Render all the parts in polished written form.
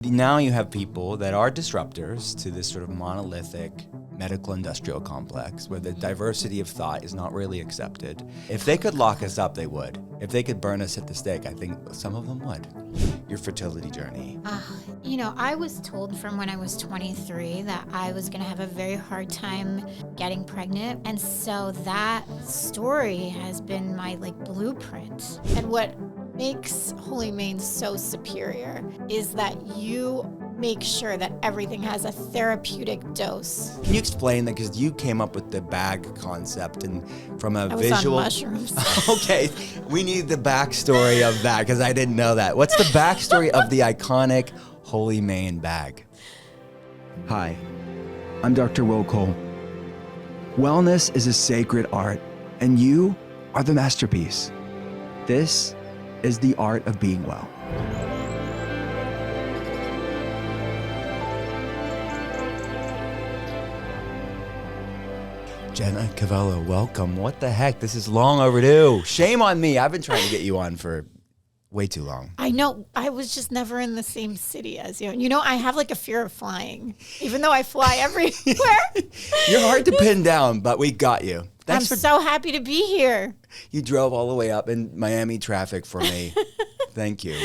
Now you have people that are disruptors to this sort of monolithic medical industrial complex where the diversity of thought is not really accepted. If they could lock us up, they would. If they could burn us at the stake, I think some of them would. Your fertility journey. I was told from when I was 23 that I was going to have a very hard time getting pregnant. And so that story has been my blueprint. And what makes Holy Mane so superior is that you make sure that everything has a therapeutic dose. Can you explain that? Because you came up with the bag concept and from a visual... I was on mushrooms. Okay, we need the backstory of that because I didn't know that. What's the backstory of the iconic Holy Mane bag? Hi, I'm Dr. Will Cole. Wellness is a sacred art, and you are the masterpiece. This is the art of being well. Jena Covello, welcome. What the heck? This is long overdue. Shame on me. I've been trying to get you on for way too long. I know. I was just never in the same city as you. You know, I have a fear of flying, even though I fly everywhere. You're hard to pin down, but we got you. I'm so happy to be here. You drove all the way up in Miami traffic for me. Thank you.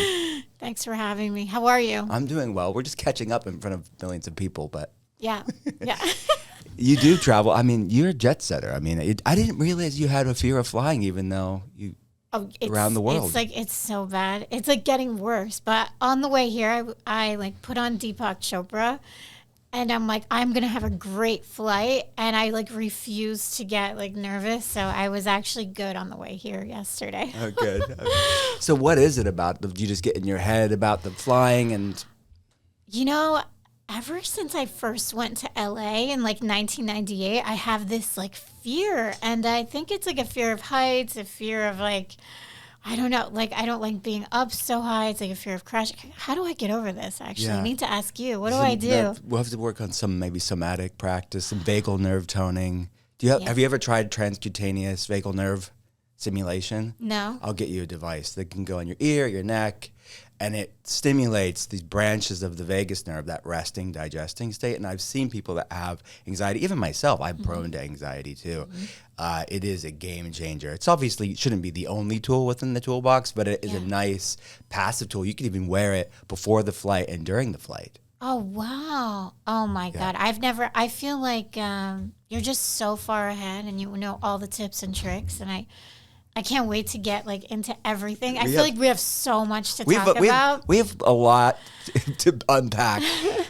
Thanks for having me. How are you? I'm doing well. We're just catching up in front of millions of people, but... Yeah. You do travel. I mean, you're a jet setter. I mean, I didn't realize you had a fear of flying, even though you around the world. It's so bad. It's getting worse. But on the way here, I put on Deepak Chopra, and I'm I'm gonna have a great flight, and I refuse to get nervous. So I was actually good on the way here yesterday. Oh, good. Okay. So what is it about? Do you just get in your head about the flying and? Ever since I first went to LA in 1998, I have this fear, and I think it's a fear of heights, a fear of I don't know, I don't like being up so high. It's a fear of crashing. How do I get over this? Actually, I need to ask you. What do I do? We'll have to work on some maybe somatic practice, some vagal nerve toning. Have you ever tried transcutaneous vagal nerve stimulation? No. I'll get you a device that can go in your ear, your neck. And it stimulates these branches of the vagus nerve, that resting, digesting state. And I've seen people that have anxiety, even myself, I'm prone to anxiety too. It is a game changer. It's obviously shouldn't be the only tool within the toolbox, but it is a nice passive tool. You can even wear it before the flight and during the flight. Oh, wow. Oh, my God. I feel like you're just so far ahead and you know all the tips and tricks. And I can't wait to get into everything. I feel like we have so much to talk about. We have a lot to unpack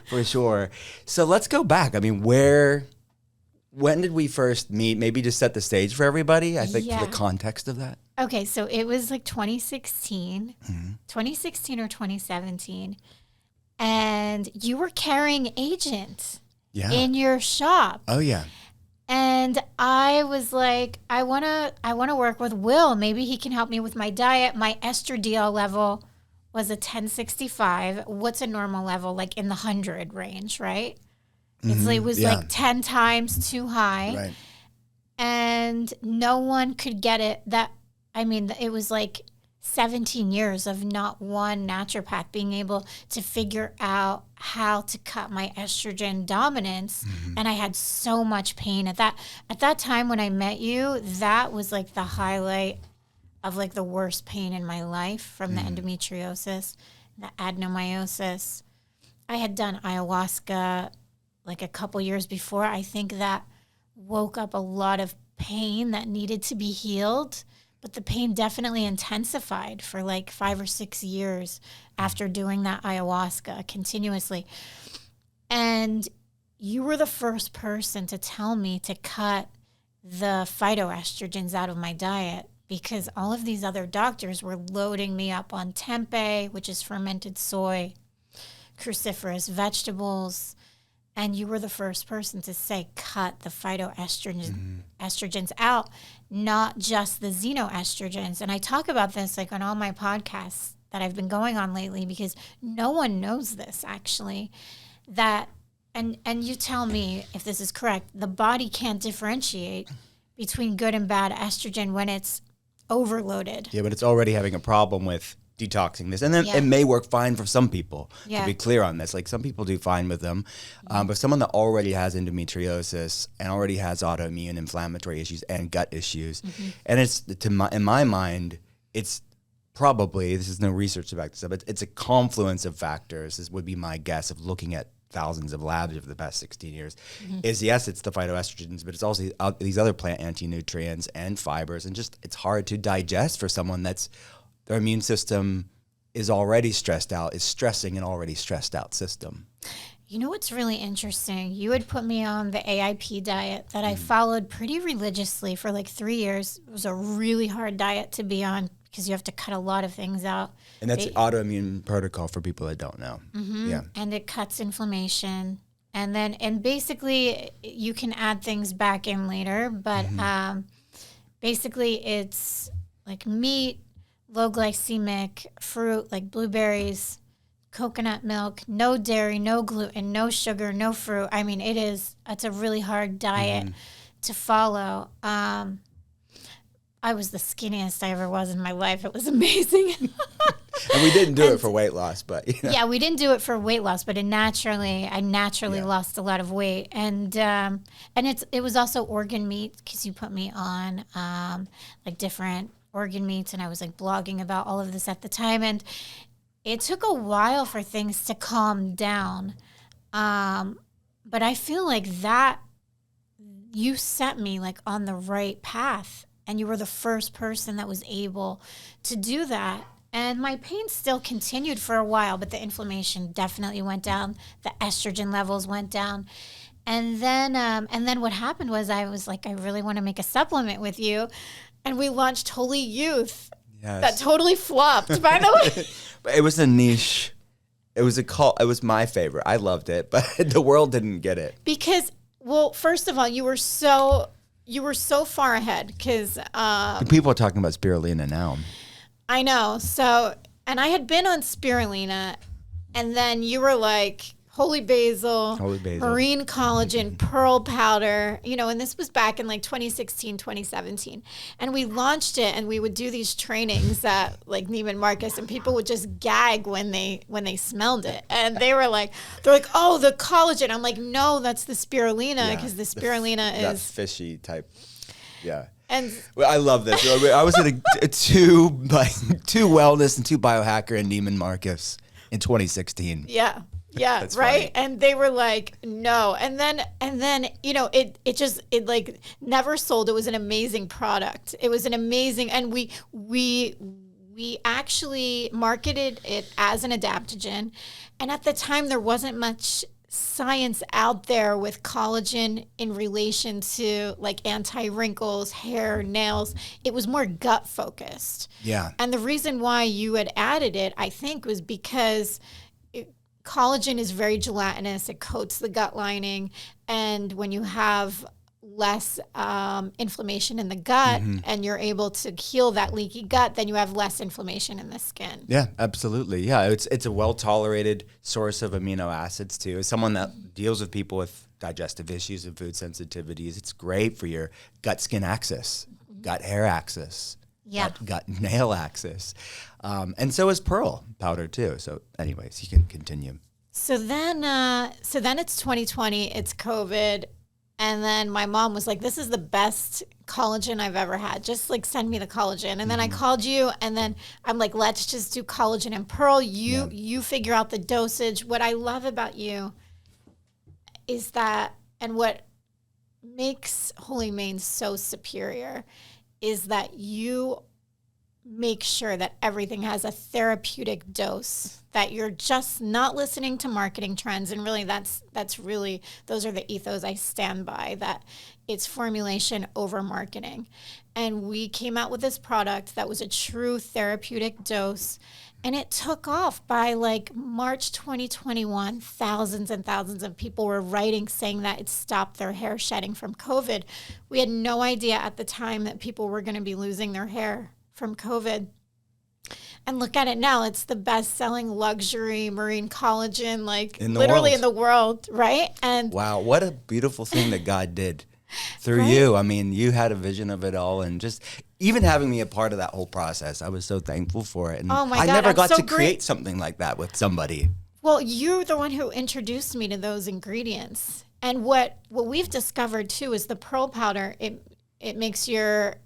for sure. So let's go back. I mean, when did we first meet? Maybe just set the stage for everybody. I think for the context of that. Okay, so it was 2016, 2016 or 2017, and you were carrying Agent in your shop. Oh yeah. And I was I want to work with Will. Maybe he can help me with my diet. My estradiol level was a 1065. What's a normal level? In the 100 range, right? It was 10 times too high. Right. And no one could get it. It was 17 years of not one naturopath being able to figure out how to cut my estrogen dominance. And I had so much pain at that time when I met you. That was the highlight of the worst pain in my life from the endometriosis, the adenomyosis. I had done ayahuasca a couple years before. I think that woke up a lot of pain that needed to be healed. But the pain definitely intensified for 5 or 6 years after doing that ayahuasca continuously. And you were the first person to tell me to cut the phytoestrogens out of my diet because all of these other doctors were loading me up on tempeh, which is fermented soy, cruciferous vegetables. And you were the first person to say, cut the phytoestrogens out, not just the xenoestrogens. And I talk about this on all my podcasts that I've been going on lately because no one knows this actually. And you tell me if this is correct, the body can't differentiate between good and bad estrogen when it's overloaded. Yeah, but it's already having a problem with detoxing this. And then Yeah. it may work fine for some people, Yeah. to be clear on this. Like some people do fine with them. But someone that already has endometriosis and already has autoimmune inflammatory issues and gut issues, and it's, in my mind, it's probably, this is no research to back this up, it's a confluence of factors, this would be my guess of looking at thousands of labs over the past 16 years, is yes, it's the phytoestrogens, but it's also these other plant anti-nutrients and fibers, and just it's hard to digest for someone that's, their immune system is already stressed out, is stressing an already stressed out system. You know what's really interesting? You had put me on the AIP diet that I followed pretty religiously for like 3 years. It was a really hard diet to be on because you have to cut a lot of things out. And that's autoimmune protocol for people that don't know. Yeah. And it cuts inflammation. And basically you can add things back in later, but basically it's like meat, low glycemic, fruit like blueberries, coconut milk, no dairy, no gluten, no sugar, no fruit. I mean, it's a really hard diet to follow. I was the skinniest I ever was in my life. It was amazing. And we didn't do it for weight loss, but you know. Yeah, we didn't do it for weight loss, but I naturally lost a lot of weight, and it was also organ meat because you put me on like different organ meats, and I was like blogging about all of this at the time, and it took a while for things to calm down, but I feel like that you set me like on the right path, and you were the first person that was able to do that. And my pain still continued for a while, but the inflammation definitely went down. The estrogen levels went down. And then what happened was I was like, I really want to make a supplement with you. And we launched Holi Youth. Yes. That totally flopped, by the way. But it was a niche. It was my favorite. I loved it, but the world didn't get it. Because, well, first of all, you were so far ahead because People are talking about spirulina now. I know. So, and I had been on spirulina, and then you were like, holy basil, marine collagen, pearl powder, and this was back in like 2016, 2017. And we launched it, and we would do these trainings at like Neiman Marcus, and people would just gag when they smelled it. And they're like, oh, the collagen. I'm like, no, that's the spirulina, because the spirulina is that fishy type. Yeah. And well, I love this. I was at two wellness and two biohacker in Neiman Marcus in 2016. Yeah. Yeah. That's right. funny. And they were like, no. And then, it like never sold. It was an amazing product. It was an amazing, and we actually marketed it as an adaptogen. And at the time there wasn't much science out there with collagen in relation to like anti-wrinkles, hair, nails. It was more gut focused. Yeah. And the reason why you had added it, I think, was because collagen is very gelatinous. It coats the gut lining. And when you have less inflammation in the gut and you're able to heal that leaky gut, then you have less inflammation in the skin. Yeah, absolutely. Yeah, it's a well-tolerated source of amino acids too. As someone that deals with people with digestive issues and food sensitivities, it's great for your gut-skin axis, gut-hair axis, gut-nail axis. And so is pearl powder too. So anyways, you can continue. So then it's 2020, it's COVID. And then my mom was like, this is the best collagen I've ever had. Just like send me the collagen. And then I called you, and then I'm like, let's just do collagen and pearl. You figure out the dosage. What I love about you is that, and what makes Holy Mane so superior is that you make sure that everything has a therapeutic dose, that you're just not listening to marketing trends. And really that's really, those are the ethos I stand by, that it's formulation over marketing. And we came out with this product that was a true therapeutic dose, and it took off by like March 2021. Thousands and thousands of people were writing saying that it stopped their hair shedding from COVID. We had no idea at the time that people were going to be losing their hair from COVID. And look at it now. It's the best-selling luxury marine collagen, like literally in the world, right? And wow, what a beautiful thing that God did through you. I mean, you had a vision of it all, and just even having me a part of that whole process, I was so thankful for it. And Oh my I God, never I'm got so to create something like that with somebody. Well, you're the one who introduced me to those ingredients. And what we've discovered too is the pearl powder, it makes your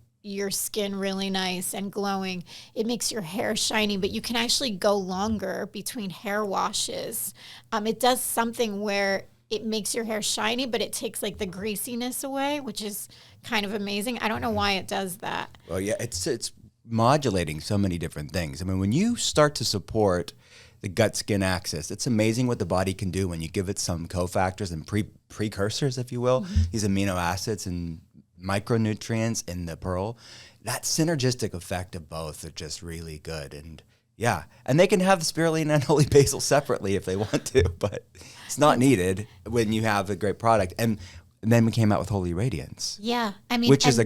skin really nice and glowing. It makes your hair shiny, but you can actually go longer between hair washes. It does something where it makes your hair shiny, but it takes like the greasiness away, which is kind of amazing. I don't know why it does that. Well, yeah, it's modulating so many different things. I mean, when you start to support the gut-skin axis, it's amazing what the body can do when you give it some cofactors and precursors, if you will, these amino acids and micronutrients in the pearl. That synergistic effect of both are just really good. And yeah, and they can have spirulina and holy basil separately if they want to, but it's not needed when you have a great product. And then we came out with Holy Radiance. Yeah. I mean, which is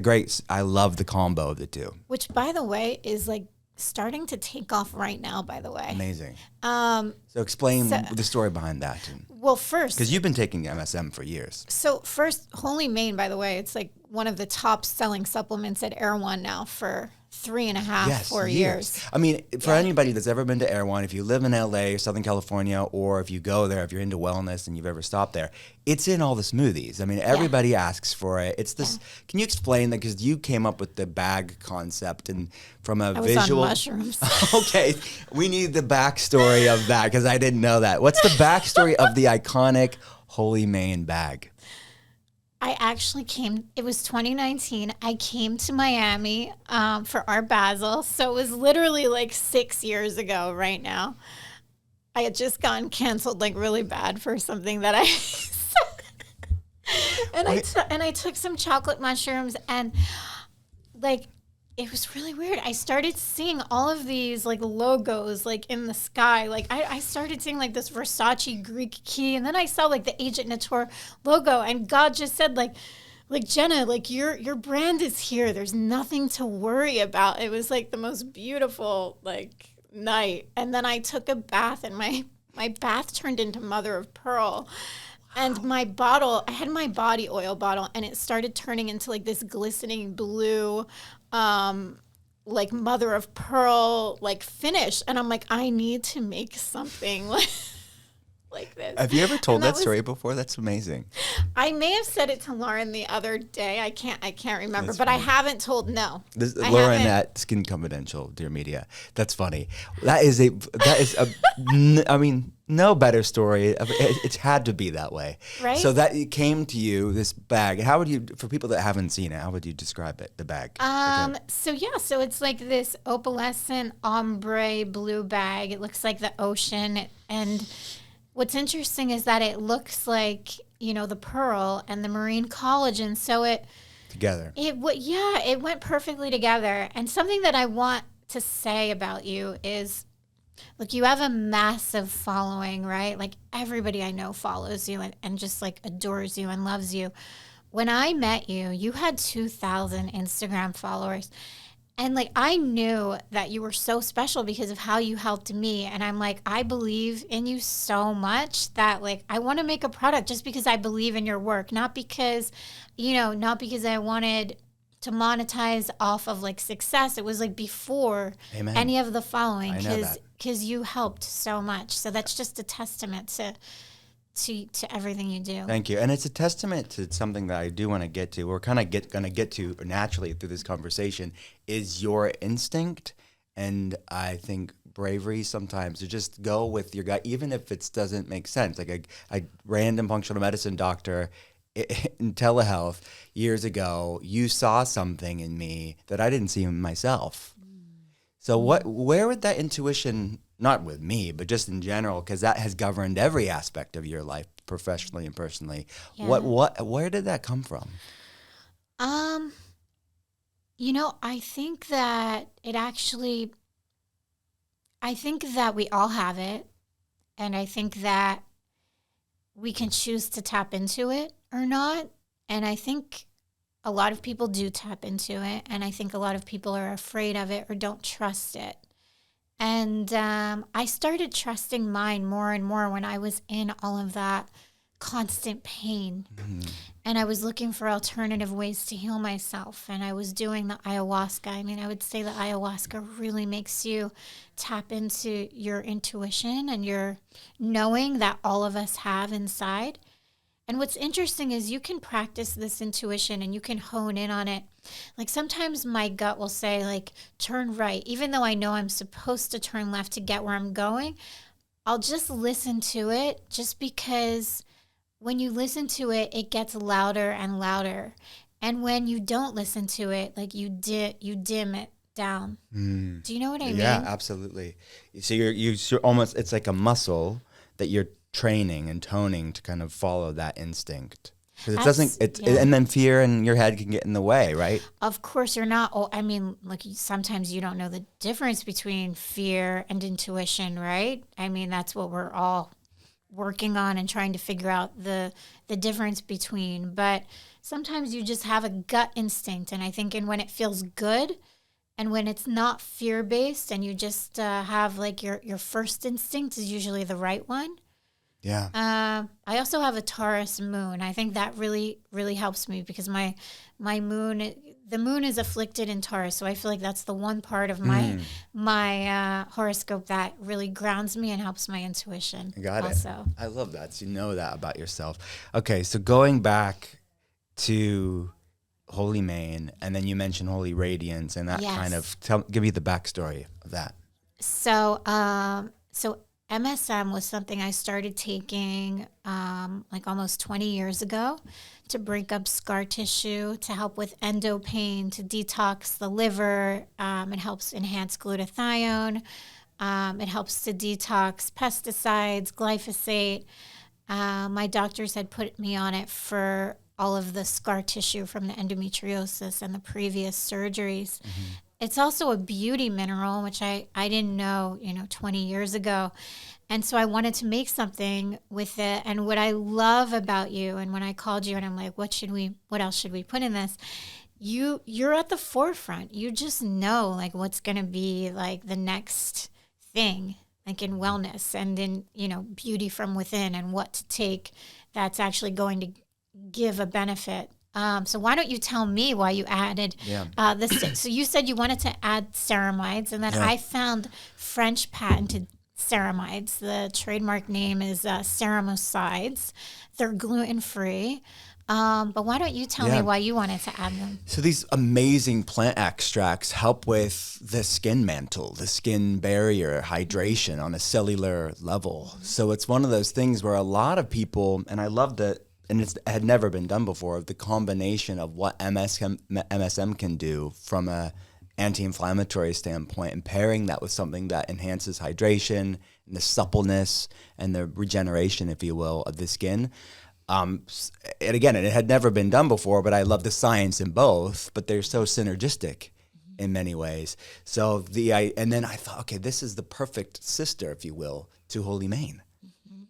I love the combo of the two. Which, by the way, is like starting to take off right now, by the way. Amazing. So explain the story behind that. Well, first, because you've been taking MSM for years. So first, Holy Mane, by the way, it's like one of the top selling supplements at Erewhon now for 3.5, 4 years. I mean, for anybody that's ever been to Erewhon, if you live in LA or Southern California, or if you go there, if you're into wellness and you've ever stopped there, it's in all the smoothies. I mean, everybody asks for it. It's this. Can you explain that? Because you came up with the bag concept and from a visual. I was on mushrooms. Okay, we need the backstory of that because I didn't know that. What's the backstory of the iconic Holy Mane bag? I actually it was 2019. I came to Miami for Art Basel. So it was literally like 6 years ago right now. I had just gotten canceled like really bad for something that I and I took some chocolate mushrooms and like it was really weird. I started seeing all of these like logos like in the sky. Like I started seeing like this Versace Greek key, and then I saw like the Agent Nateur logo, and God just said like Jena, like your brand is here. There's nothing to worry about. It was like the most beautiful like night. And then I took a bath, and my bath turned into mother of pearl. And my bottle, I had my body oil bottle, and it started turning into like this glistening blue, like mother of pearl, like finish. And I'm like, I need to make something like this. Have you ever told that story before? That's amazing. I may have said it to Lauren the other day. I can't remember, but funny. I haven't told. No, Lauren at Skin Confidential, Dear Media. That's funny. That is I mean, no better story. It's had to be that way. Right. So that it came to you, this bag. How would you, for people that haven't seen it, how would you describe it, the bag? So it's like this opalescent ombre blue bag. It looks like the ocean. And what's interesting is that it looks like, the pearl and the marine collagen. So together. It went perfectly together. And something that I want to say about you is, look, you have a massive following, right? Like everybody I know follows you and just like adores you and loves you. When I met you, you had 2,000 Instagram followers. And like, I knew that you were so special because of how you helped me. And I'm like, I believe in you so much that like, I want to make a product just because I believe in your work, not because I wanted to monetize off of like success. It was like before Amen. Any of the following, because you helped so much. So that's just a testament to everything you do. Thank you. And it's a testament to something that I do want to get to. We're kind of going to get to naturally through this conversation is your instinct. And I think bravery sometimes to just go with your gut, even if it doesn't make sense. Like a random functional medicine doctor in telehealth years ago, you saw something in me that I didn't see in myself. So where would that intuition, not with me, but just in general, because that has governed every aspect of your life, professionally and personally. Yeah. Where did that come from? I think that I think that we all have it, and I think that we can choose to tap into it or not. And I think a lot of people do tap into it, and I think a lot of people are afraid of it or don't trust it. And I started trusting mine more and more when I was in all of that constant pain. And I was looking for alternative ways to heal myself. And I was doing the ayahuasca. I mean, I would say the ayahuasca really makes you tap into your intuition and your knowing that all of us have inside. And what's interesting is you can practice this intuition and you can hone in on it. Like sometimes my gut will say, like, turn right, even though I know I'm supposed to turn left to get where I'm going. I'll just listen to it, just because when you listen to it, it gets louder and louder. And when you don't listen to it, like you dim it down. Do you know what I mean? Yeah, absolutely. So you're almost, it's like a muscle that you're training and toning to kind of follow that instinct. Because and then fear in your head can get in the way, right? Of course you're not. Oh, I mean, like sometimes you don't know the difference between fear and intuition, right? I mean, that's what we're all working on and trying to figure out the difference between. But sometimes you just have a gut instinct. And I think when it feels good and when it's not fear-based and you just have like your first instinct is usually the right one. Yeah. I also have a Taurus moon. I think that really, really helps me because my moon, the moon is afflicted in Taurus. So I feel like that's the one part of my horoscope that really grounds me and helps my intuition. Got also. it. I love that. So you know that about yourself. Okay. So going back to Holi Main, and then you mentioned Holi Radiance, and that kind of give me the backstory of that. So, MSM was something I started taking like almost 20 years ago to break up scar tissue, to help with endo pain, to detox the liver. It helps enhance glutathione. It helps to detox pesticides, glyphosate. My doctors had put me on it for all of the scar tissue from the endometriosis and the previous surgeries. It's also a beauty mineral, which I didn't know, 20 years ago. And so I wanted to make something with it. And what I love about you, and when I called you and I'm like, what else should we put in this? You're at the forefront. You just know like what's going to be like the next thing, like in wellness and in, beauty from within, and what to take that's actually going to give a benefit. So why don't you tell me why you added this? So you said you wanted to add ceramides, and then I found French patented ceramides. The trademark name is ceramicides. They're gluten-free. But why don't you tell me why you wanted to add them? So these amazing plant extracts help with the skin mantle, the skin barrier, hydration on a cellular level. So it's one of those things where a lot of people, and I love that, and it had never been done before, the combination of what MSM can do from a anti-inflammatory standpoint, and pairing that with something that enhances hydration and the suppleness and the regeneration, if you will, of the skin. And again, it had never been done before, but I love the science in both, but they're so synergistic in many ways. So and then I thought, okay, this is the perfect sister, if you will, to Holi Main.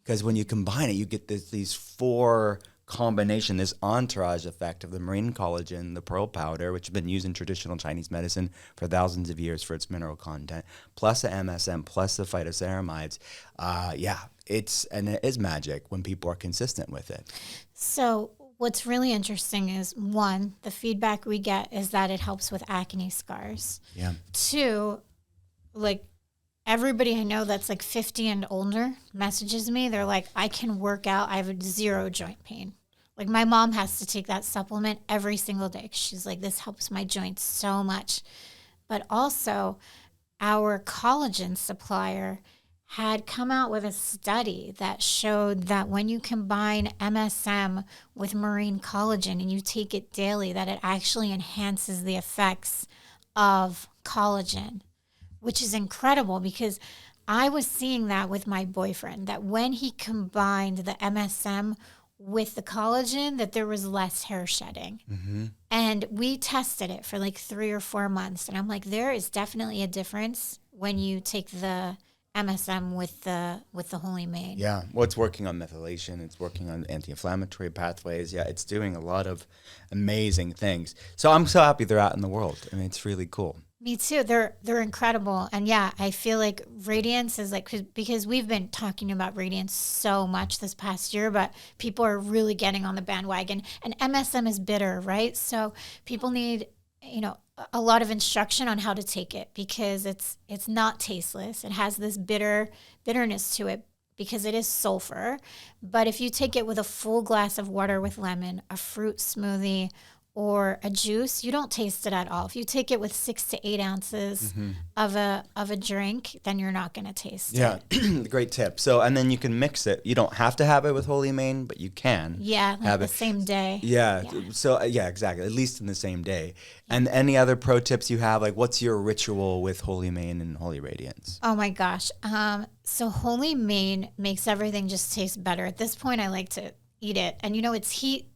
Because when you combine it, you get these four combination, this entourage effect of the marine collagen, the pearl powder, which has been used in traditional Chinese medicine for thousands of years for its mineral content, plus the MSM, plus the phytoceramides. It is magic when people are consistent with it. So what's really interesting is, one, the feedback we get is that it helps with acne scars. Yeah. Two, like, everybody I know that's like 50 and older messages me. They're like, I can work out. I have zero joint pain. Like my mom has to take that supplement every single day. She's like, this helps my joints so much. But also our collagen supplier had come out with a study that showed that when you combine MSM with marine collagen and you take it daily, that it actually enhances the effects of collagen, which is incredible because I was seeing that with my boyfriend, that when he combined the MSM with the collagen, that there was less hair shedding. Mm-hmm. And we tested it for like 3 or 4 months. And I'm like, there is definitely a difference when you take the MSM with the Holi Main. Yeah, well, it's working on methylation. It's working on anti-inflammatory pathways. Yeah, it's doing a lot of amazing things. So I'm so happy they're out in the world. I mean, it's really cool. Me too. They're incredible. And yeah, I feel like Radiance is like, because we've been talking about Radiance so much this past year, but people are really getting on the bandwagon. And MSM is bitter, right? So people need, a lot of instruction on how to take it, because it's not tasteless. It has this bitterness to it because it is sulfur. But if you take it with a full glass of water with lemon, a fruit smoothie, or a juice, you don't taste it at all. If you take it with 6 to 8 ounces of a drink, then you're not going to taste it. Great tip. So, and then you can mix it. You don't have to have it with Holy Mane, but you can. Yeah, like the same day. Yeah. So, yeah, exactly. At least in the same day. And any other pro tips you have? Like, what's your ritual with Holy Mane and Holy Radiance? Oh my gosh. So Holy Mane makes everything just taste better. At this point, I like to eat it, and it's heat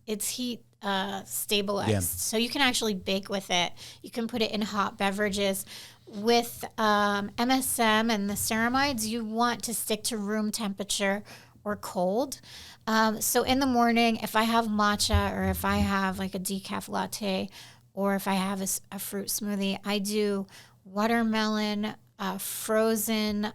stabilized, so you can actually bake with it. You can put it in hot beverages. With MSM and the ceramides, you want to stick to room temperature or cold. So in the morning, if I have matcha, or if I have like a decaf latte, or if I have a fruit smoothie, I do watermelon, frozen,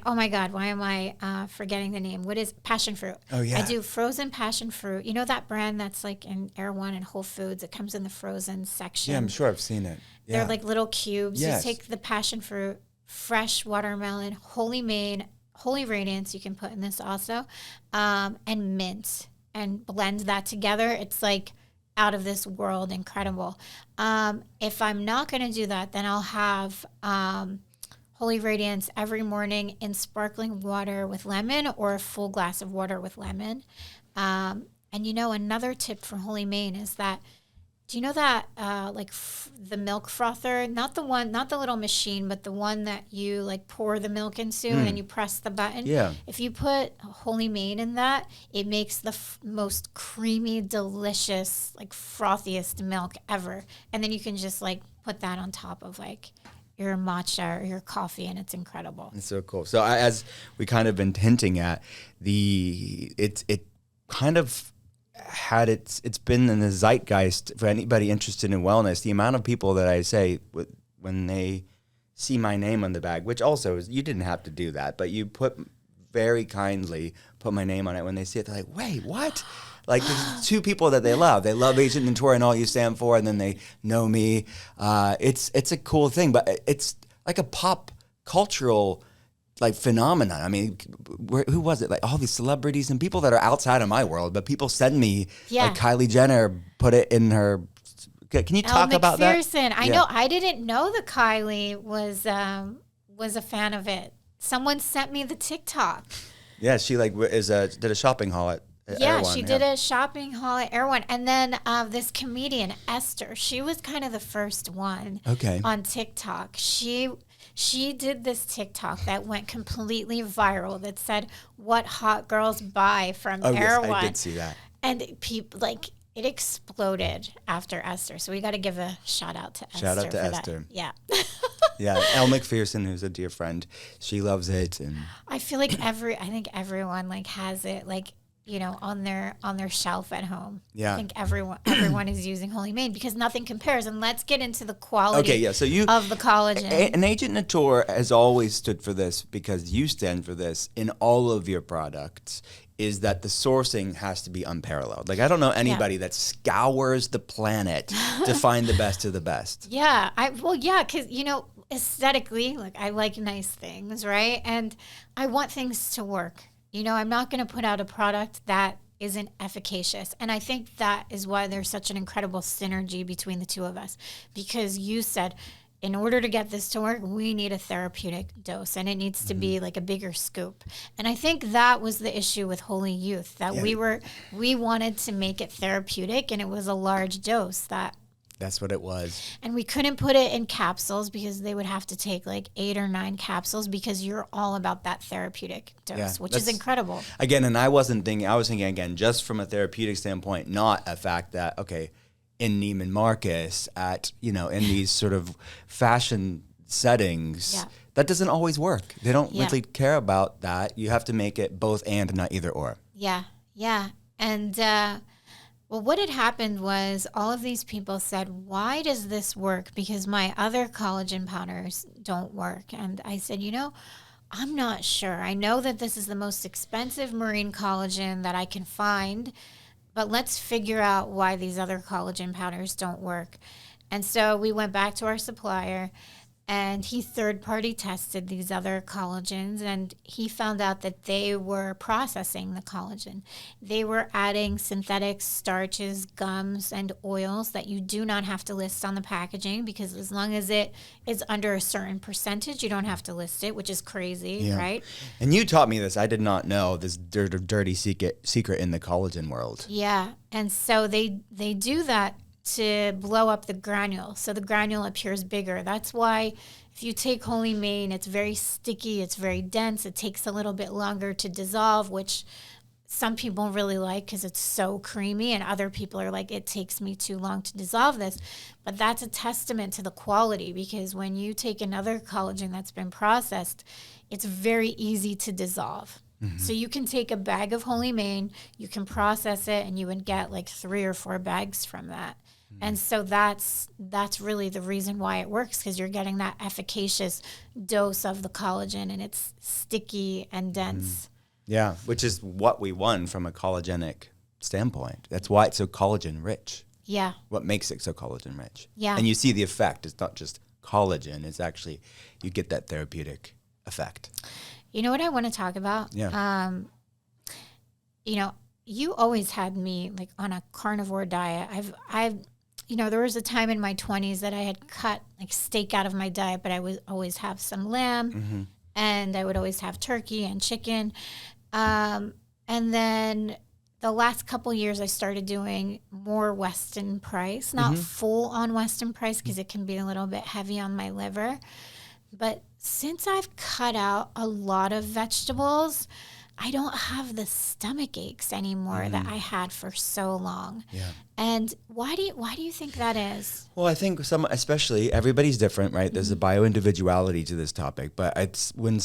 oh my God, why am I forgetting the name? What is passion fruit? Oh, yeah. I do frozen passion fruit. You know that brand that's like in Air One and Whole Foods? It comes in the frozen section. Yeah, I'm sure I've seen it. Yeah. They're like little cubes. Yes. You take the passion fruit, fresh watermelon, Holy Mane, Holy Radiance, you can put in this also, and mint, and blend that together. It's like out of this world incredible. If I'm not going to do that, then I'll have Holy Radiance every morning in sparkling water with lemon, or a full glass of water with lemon. And another tip for Holy Mane is that, do you know that the milk frother, not the little machine, but the one that you like pour the milk into and you press the button? Yeah. If you put Holy Mane in that, it makes the most creamy, delicious, like frothiest milk ever. And then you can just like put that on top of like your matcha or your coffee, and it's incredible. It's so cool. So as we kind of been hinting at, it kind of had it's been in the zeitgeist for anybody interested in wellness. The amount of people that I say when they see my name on the bag, which also is, you didn't have to do that, but you very kindly put my name on it. When they see it, they're like, wait, what? Like, there's two people that they love. They love Agent Nateur and all you stand for, and then they know me. It's a cool thing, but it's like a pop cultural like phenomenon. I mean, who was it? Like all these celebrities and people that are outside of my world, but people send me like Kylie Jenner put it in her. Can you talk about that? I know. I didn't know that Kylie was a fan of it. Someone sent me the TikTok. Yeah, she like did a shopping haul at Air One. She did a shopping haul at Air One. And then this comedian, Esther, she was kind of the first one on TikTok. She did this TikTok that went completely viral that said, what hot girls buy from Air One. I did see that. And people, like, it exploded after Esther. So we got to give a shout out to Esther. Shout out to Esther. That. Yeah. Yeah, Elle McPherson, who's a dear friend, she loves it. And I feel like I think everyone like has it like, on their shelf at home. Yeah. I think everyone is using Holy Mane because nothing compares. And let's get into the quality of the collagen. And Agent Nateur has always stood for this, because you stand for this in all of your products, is that the sourcing has to be unparalleled. Like, I don't know anybody that scours the planet to find the best of the best. Yeah. Because, aesthetically, like, I like nice things, right? And I want things to work. I'm not going to put out a product that isn't efficacious. And I think that is why there's such an incredible synergy between the two of us. Because you said, in order to get this to work, we need a therapeutic dose, and it needs to be like a bigger scoop. And I think that was the issue with Holy Youth, that we wanted to make it therapeutic, and it was a large dose That's what it was. And we couldn't put it in capsules because they would have to take like 8 or 9 capsules, because you're all about that therapeutic dose, which is incredible. Again, and I was thinking again, just from a therapeutic standpoint, not a fact that, in Neiman Marcus, in these sort of fashion settings, that doesn't always work. They don't really care about that. You have to make it both and, not either or. Yeah. And, Well, what had happened was all of these people said, why does this work? Because my other collagen powders don't work. And I said, I'm not sure. I know that this is the most expensive marine collagen that I can find, but let's figure out why these other collagen powders don't work. And so we went back to our supplier, and he third-party tested these other collagens, and he found out that they were processing the collagen. They were adding synthetic starches, gums, and oils that you do not have to list on the packaging, because as long as it is under a certain percentage, you don't have to list it, which is crazy, right? And you taught me this. I did not know this dirty secret in the collagen world. Yeah, and so they do that to blow up the granule, so the granule appears bigger. That's why if you take Holi Mane, it's very sticky, it's very dense, it takes a little bit longer to dissolve, which some people really like because it's so creamy, and other people are like, it takes me too long to dissolve this. But that's a testament to the quality, because when you take another collagen that's been processed, it's very easy to dissolve. So you can take a bag of Holi Mane, you can process it, and you would get like 3 or 4 bags from that. And so that's really the reason why it works, because you're getting that efficacious dose of the collagen, and it's sticky and dense. Yeah, which is what we want from a collagenic standpoint. That's why it's so collagen rich. Yeah. What makes it so collagen rich. Yeah. And you see the effect. It's not just collagen. It's actually, you get that therapeutic effect. You know what I want to talk about? Yeah. You always had me like on a carnivore diet. There was a time in my 20s that I had cut like steak out of my diet, but I would always have some lamb, and I would always have turkey and chicken. And then the last couple years I started doing more Weston price, not full on Weston price, because it can be a little bit heavy on my liver. But since I've cut out a lot of vegetables, I don't have the stomach aches anymore that I had for so long. Yeah. And why do you think that is? Well, I think especially everybody's different, right? There's a bio-individuality to this topic, but it's when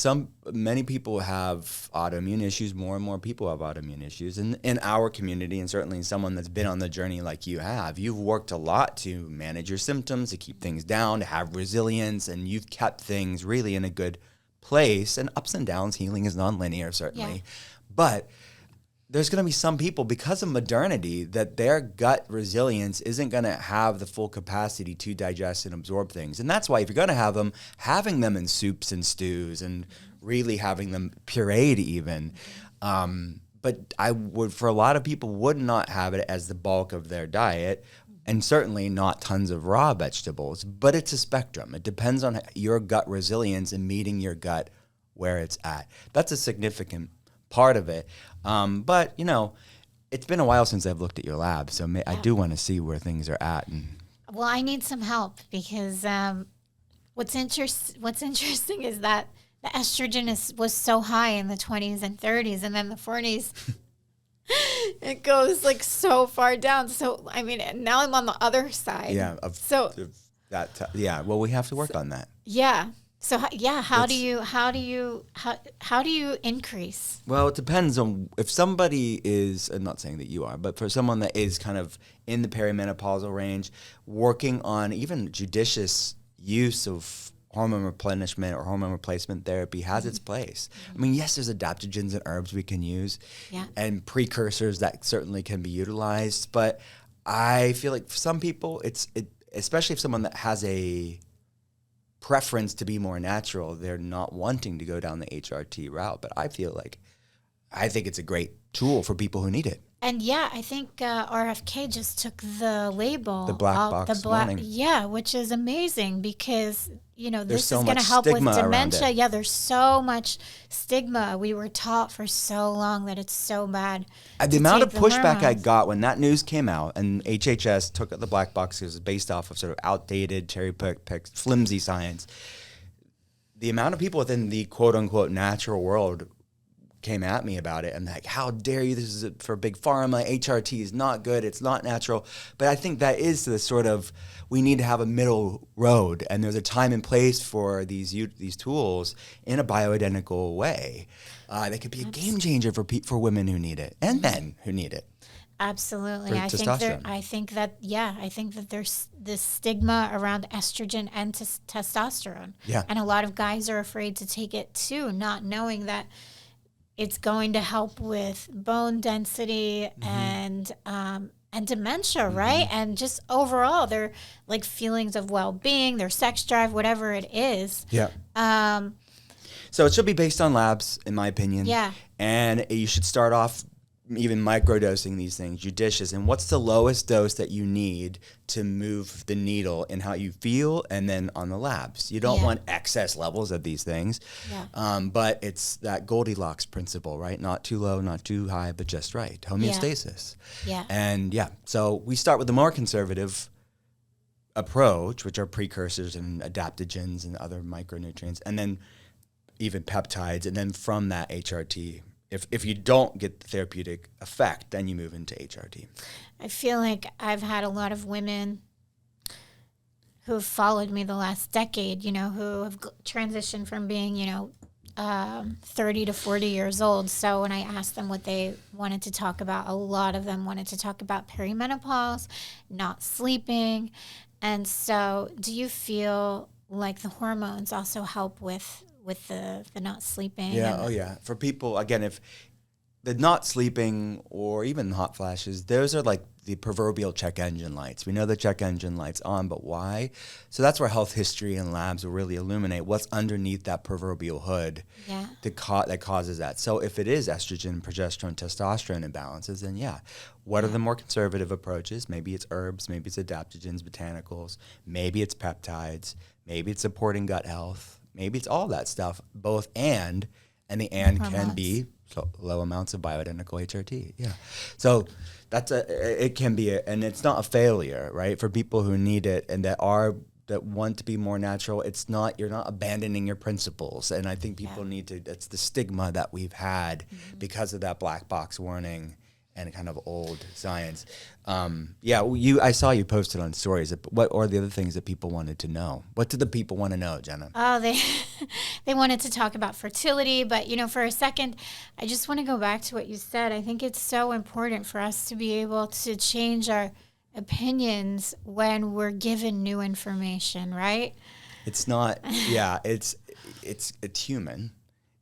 many people have autoimmune issues, more and more people have autoimmune issues. And in our community, and certainly someone that's been on the journey like you have, you've worked a lot to manage your symptoms, to keep things down, to have resilience, and you've kept things really in a good place. And ups and downs, healing is nonlinear, certainly. Yeah. But there's going to be some people, because of modernity, that their gut resilience isn't going to have the full capacity to digest and absorb things. And that's why if you're going to have them, having them in soups and stews and really having them pureed even. But I would, for a lot of people, would not have it as the bulk of their diet, and certainly not tons of raw vegetables. But it's a spectrum. It depends on your gut resilience and meeting your gut where it's at. That's a significant part of it. But, it's been a while since I've looked at your lab, so I do want to see where things are at. Well, I need some help, because what's interesting is that the estrogen was so high in the 20s and 30s, and then the 40s, it goes like so far down. So, now I'm on the other side. Yeah. Well, we have to work on that. Yeah. So how do you increase? Well, it depends on if somebody is, I'm not saying that you are, but for someone that is kind of in the perimenopausal range, working on even judicious use of hormone replenishment or hormone replacement therapy has its place. Yes, there's adaptogens and herbs we can use, and precursors that certainly can be utilized. But I feel like for some people, especially if someone that has a preference to be more natural, they're not wanting to go down the HRT route. But I think it's a great tool for people who need it. And I think RFK just took the label, the black box warning. Yeah, which is amazing, because this so is going to much help with stigma around dementia. it. Yeah, there's so much stigma. We were taught for so long that it's so bad. The amount of pushback I got when that news came out, and HHS took the black box because it was based off of sort of outdated, cherry-picked, flimsy science. The amount of people within the quote-unquote natural world came at me about it, and like, how dare you, this is for big pharma, HRT is not good, it's not natural. But I think that is the sort of, we need to have a middle road, and there's a time and place for these tools in a bioidentical way. They could be a game changer for women who need it, and men who need it. Absolutely. for I testosterone. think that there's this stigma around estrogen and testosterone. Yeah. And a lot of guys are afraid to take it too, not knowing that it's going to help with bone density and dementia, right? And just overall their like feelings of well-being, their sex drive, whatever it is. Yeah. So it should be based on labs, in my opinion. Yeah. And you should start off even microdosing these things, judicious. And what's the lowest dose that you need to move the needle in how you feel, and then on the labs. You don't want excess levels of these things. Yeah. But it's that Goldilocks principle, right? Not too low, not too high, but just right. Homeostasis. Yeah. And so we start with the more conservative approach, which are precursors and adaptogens and other micronutrients, and then even peptides, and then from that HRT. If you don't get the therapeutic effect, then you move into HRT. I feel like I've had a lot of women who have followed me the last decade, who have transitioned from being, 30 to 40 years old. So when I asked them what they wanted to talk about, a lot of them wanted to talk about perimenopause, not sleeping. And so do you feel like the hormones also help with the not sleeping? Yeah. For people, again, if the not sleeping or even hot flashes, those are like the proverbial check engine lights. We know the check engine light's on, but why? So that's where health history and labs will really illuminate what's underneath that proverbial hood that causes that. So if it is estrogen, progesterone, testosterone imbalances, then what are the more conservative approaches? Maybe it's herbs, maybe it's adaptogens, botanicals, maybe it's peptides, maybe it's supporting gut health. Maybe it's all that stuff, both and the and can be low amounts of bioidentical HRT. Yeah. So it can be, and it's not a failure, right? For people who need it and that want to be more natural, you're not abandoning your principles. And I think people need to, that's the stigma that we've had because of that black box warning and kind of old science. I saw you posted on stories. What are the other things that people wanted to know? What did the people want to know, Jena? Oh, they wanted to talk about fertility, but for a second, I just want to go back to what you said. I think it's so important for us to be able to change our opinions when we're given new information, right? It's not. It's human.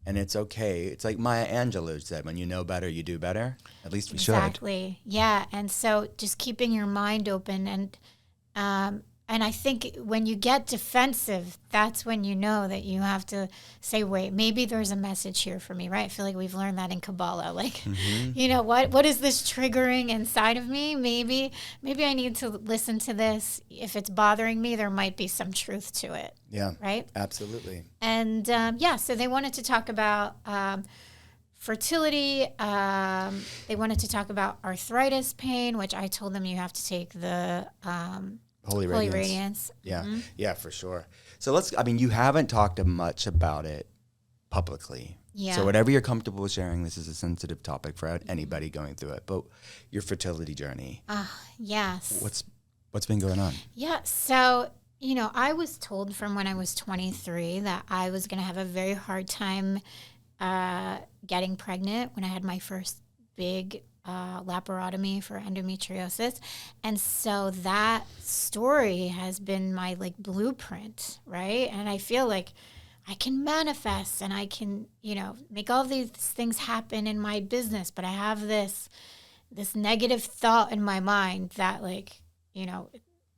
And it's okay. It's like Maya Angelou said, when you know better, you do better. At least we should. Exactly. Yeah. And so just keeping your mind open. And I think when you get defensive, that's when you know that you have to say, wait, maybe there's a message here for me, right? I feel like we've learned that in Kabbalah. Like, what is this triggering inside of me? Maybe I need to listen to this. If it's bothering me, there might be some truth to it. Yeah. Right? Absolutely. And so they wanted to talk about fertility. They wanted to talk about arthritis pain, which I told them you have to take the Holi Radiance. Yeah. Mm-hmm. Yeah, for sure. So you haven't talked much about it publicly. Yeah. So whatever you're comfortable with sharing, this is a sensitive topic for anybody going through it. But your fertility journey. Yes. What's been going on? Yeah. So, I was told from when I was 23 that I was going to have a very hard time getting pregnant when I had my first big laparotomy for endometriosis. And so that story has been my blueprint, right? And I feel like I can manifest and I can, make all these things happen in my business, but I have this negative thought in my mind that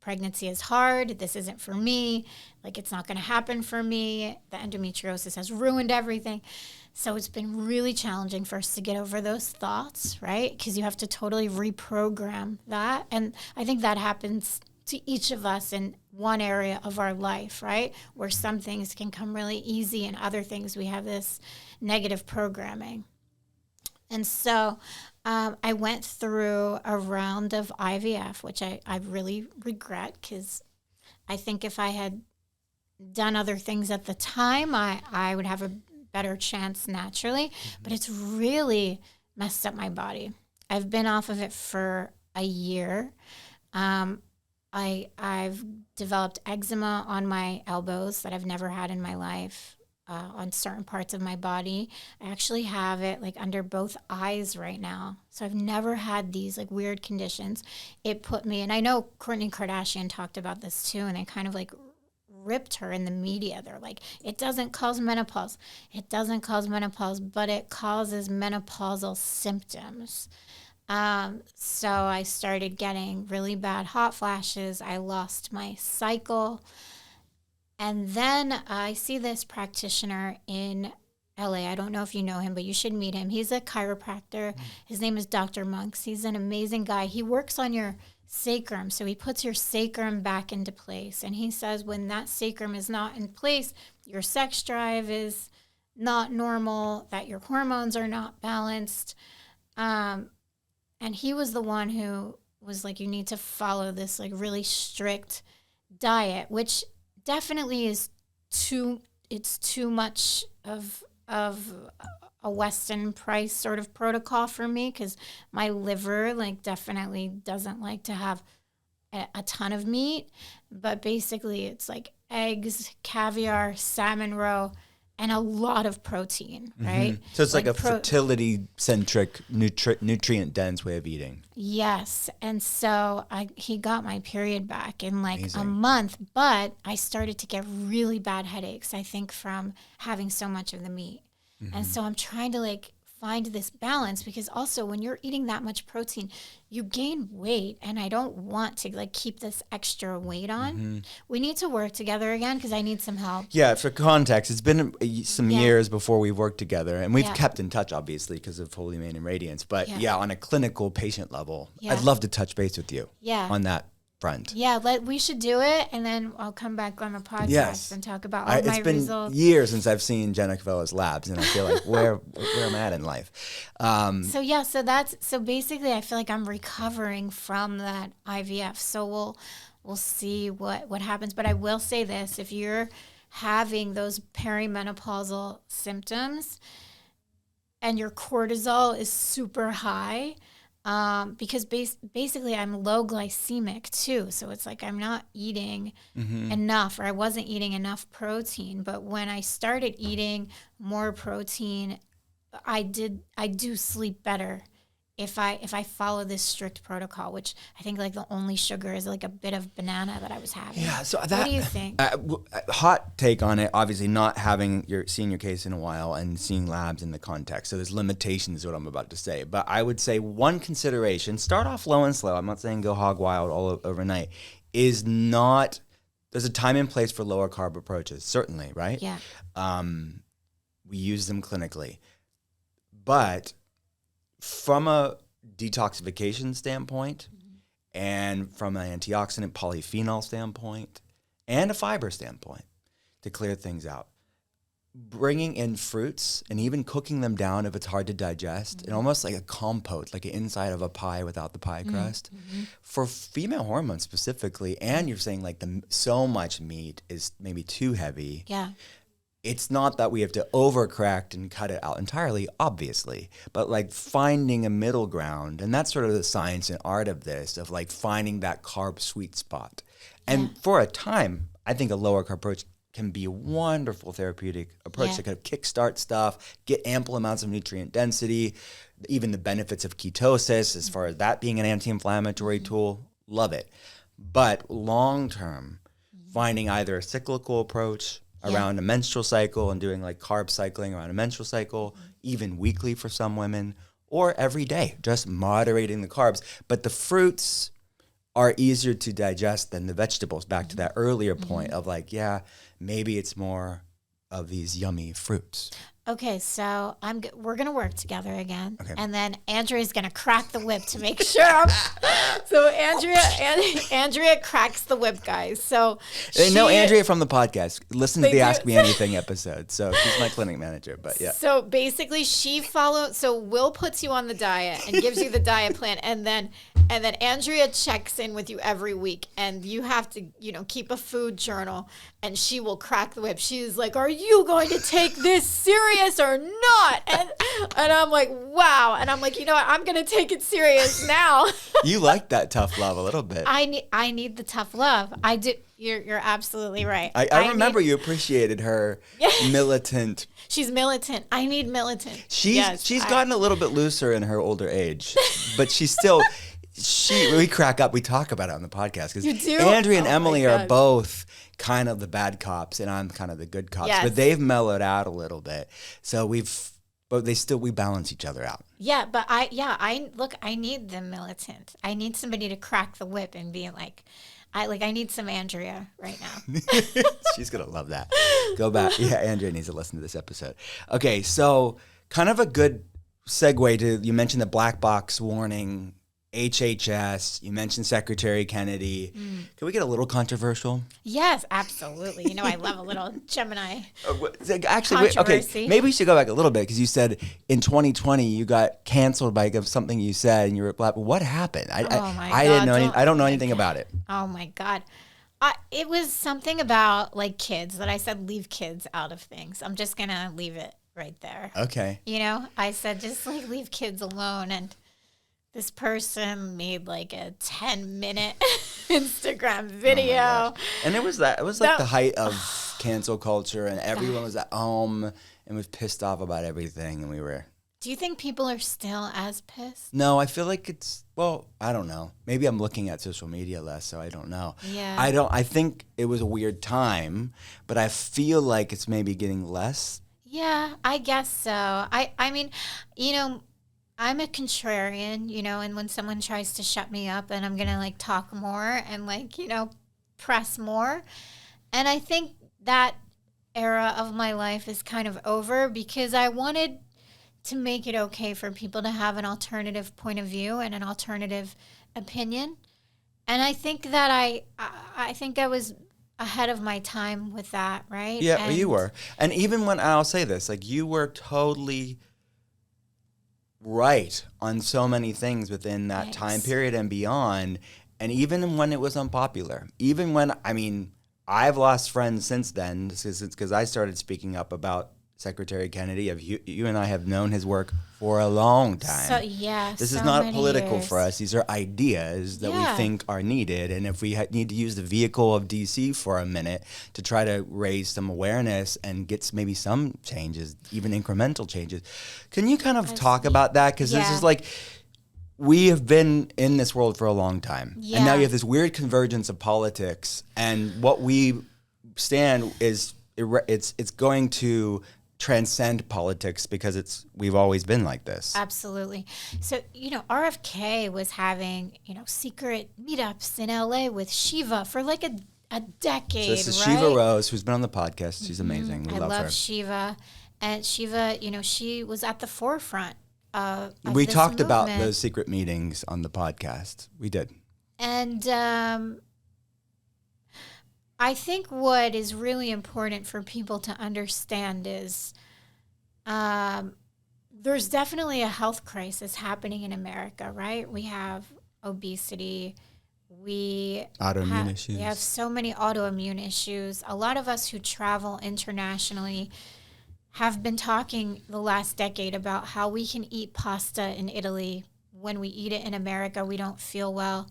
pregnancy is hard, this isn't for me, it's not going to happen for me, the endometriosis has ruined everything. So it's been really challenging for us to get over those thoughts, right? Because you have to totally reprogram that. And I think that happens to each of us in one area of our life, right? Where some things can come really easy and other things we have this negative programming. And so I went through a round of IVF, which I really regret because I think if I had done other things at the time, I would have a better chance naturally, but it's really messed up my body. I've been off of it for a year. I've developed eczema on my elbows that I've never had in my life. on certain parts of my body. I actually have it like under both eyes right now. So I've never had these like weird conditions. It put me, and I know Kourtney Kardashian talked about this too, and they kind of like ripped her in the media. They're like, it doesn't cause menopause. It doesn't cause menopause, but it causes menopausal symptoms. So I started getting really bad hot flashes. I lost my cycle. And then I see this practitioner in LA. I don't know if you know him, but you should meet him. He's a chiropractor. His name is Dr. Monks. He's an amazing guy. He works on your sacrum. So he puts your sacrum back into place. And he says when that sacrum is not in place, your sex drive is not normal, that your hormones are not balanced. And he was the one who was like, you need to follow this like really strict diet, which definitely is too much of a Western price sort of protocol for me, because my liver like definitely doesn't like to have a ton of meat. But basically it's like eggs, caviar, salmon roe, and a lot of protein, right? So it's like a fertility-centric, nutrient-dense way of eating. Yes. And so he got my period back in like a month, but I started to get really bad headaches, I think, from having so much of the meat. And so I'm trying to like find this balance, because also when you're eating that much protein, you gain weight, and I don't want to like keep this extra weight on. We need to work together again, because I need some help. Yeah, for context, it's been some years before we've worked together, and we've kept in touch, obviously, because of Holi and Radiance. But on a clinical patient level, I'd love to touch base with you on that front. Yeah, we should do it, and then I'll come back on the podcast and talk about all my results. It's been years since I've seen Jena Covello's labs, and I feel like where I'm at in life. So basically I feel like I'm recovering from that IVF. So we'll see what happens. But I will say this: if you're having those perimenopausal symptoms and your cortisol is super high, because basically I'm low glycemic too. So it's like I'm not eating enough, or I wasn't eating enough protein. But when I started eating more protein, I do sleep better if I follow this strict protocol, which I think like the only sugar is like a bit of banana that I was having. Yeah. So what do you think? Hot take on it. Obviously, not seeing your case in a while and seeing labs in the context. So there's limitations to what I'm about to say. But I would say one consideration: start off low and slow. I'm not saying go hog wild all overnight. There's a time and place for lower carb approaches, certainly, right? Yeah. We use them clinically, but from a detoxification standpoint, and from an antioxidant polyphenol standpoint, and a fiber standpoint, to clear things out, bringing in fruits and even cooking them down if it's hard to digest, and almost like a compote, like an inside of a pie without the pie crust, for female hormones specifically. And you're saying like so much meat is maybe too heavy. Yeah. It's not that we have to overcorrect and cut it out entirely, obviously, but like finding a middle ground. And that's sort of the science and art of this, of like finding that carb sweet spot. And for a time, I think a lower carb approach can be a wonderful therapeutic approach to kind of kickstart stuff, get ample amounts of nutrient density, even the benefits of ketosis as far as that being an anti-inflammatory tool. Love it. But long term, finding either a cyclical approach around a menstrual cycle and doing like carb cycling around a menstrual cycle, even weekly for some women, or every day, just moderating the carbs. But the fruits are easier to digest than the vegetables, back to that earlier point of like, maybe it's more of these yummy fruits. Okay, so we're gonna work together again, and then Andrea's gonna crack the whip to make sure. So Andrea cracks the whip, guys. So they know Andrea from the podcast. Listen to the Ask Me Anything episode. So she's my clinic manager. But yeah. So basically, she follows. So Will puts you on the diet and gives you the diet plan, and then Andrea checks in with you every week, and you have to keep a food journal and she will crack the whip. She's like, are you going to take this serious or not? And I'm like, wow. And I'm like, you know what? I'm going to take it serious now. You like that tough love a little bit. I need the tough love. I do. You're absolutely right. I remember you appreciated her militant. She's militant. I need militant. She's gotten a little bit looser in her older age, but she's still. We crack up. We talk about it on the podcast because Andrea and Emily are both kind of the bad cops, and I'm kind of the good cops. Yes. But they've mellowed out a little bit, so we balance each other out. Yeah, but I need the militant. I need somebody to crack the whip and be like, I need some Andrea right now. She's gonna love that. Go back. Yeah, Andrea needs to listen to this episode. Okay, so kind of a good segue to, you mentioned the black box warning, HHS, you mentioned Secretary Kennedy. Can we get a little controversial? Yes, absolutely. You know, I love a little Gemini Actually, controversy. Maybe we should go back a little bit, because you said in 2020 you got canceled by something you said, and you were black. What happened? I didn't know. I don't know anything about it. Oh my God. It was something about like kids that I said, leave kids out of things. I'm just going to leave it right there. Okay. You know, I said, just like leave kids alone. And this person made like a 10-minute Instagram video. And it was like the height of cancel culture, and everyone was at home and was pissed off about everything, and we were. Do you think people are still as pissed? No, I feel like I don't know. Maybe I'm looking at social media less, so I don't know. Yeah. I think it was a weird time, but I feel like it's maybe getting less. Yeah, I guess so. I mean, you know, I'm a contrarian, you know, and when someone tries to shut me up, then I'm going to like talk more and like, you know, press more. And I think that era of my life is kind of over, because I wanted to make it okay for people to have an alternative point of view and an alternative opinion. And I think that I think I was ahead of my time with that, right? Yeah, and you were. And even when, I'll say this, like, you were totally right on so many things within that time period and beyond. And even when it was unpopular, even when, I mean, I've lost friends since then, because I started speaking up about Secretary Kennedy. You and I have known his work for a long time. So, yeah, this is not political for us. These are ideas that we think are needed. And if we need to use the vehicle of DC for a minute to try to raise some awareness and get maybe some changes, even incremental changes, can you kind of talk about that? Because this is like, we have been in this world for a long time. Yeah. And now you have this weird convergence of politics. And what we stand is, it's going to transcend politics, because we've always been like this. Absolutely. So, you know, RFK was having, you know, secret meetups in LA with Shiva for like a decade. So this is Shiva Rose, who's been on the podcast. She's amazing. We love her. I love Shiva. And Shiva, you know, she was at the forefront of we this talked movement. About those secret meetings on the podcast. We did. And I think what is really important for people to understand is there's definitely a health crisis happening in America, right? We have obesity. Autoimmune issues. We have so many autoimmune issues. A lot of us who travel internationally have been talking the last decade about how we can eat pasta in Italy. When we eat it in America, we don't feel well.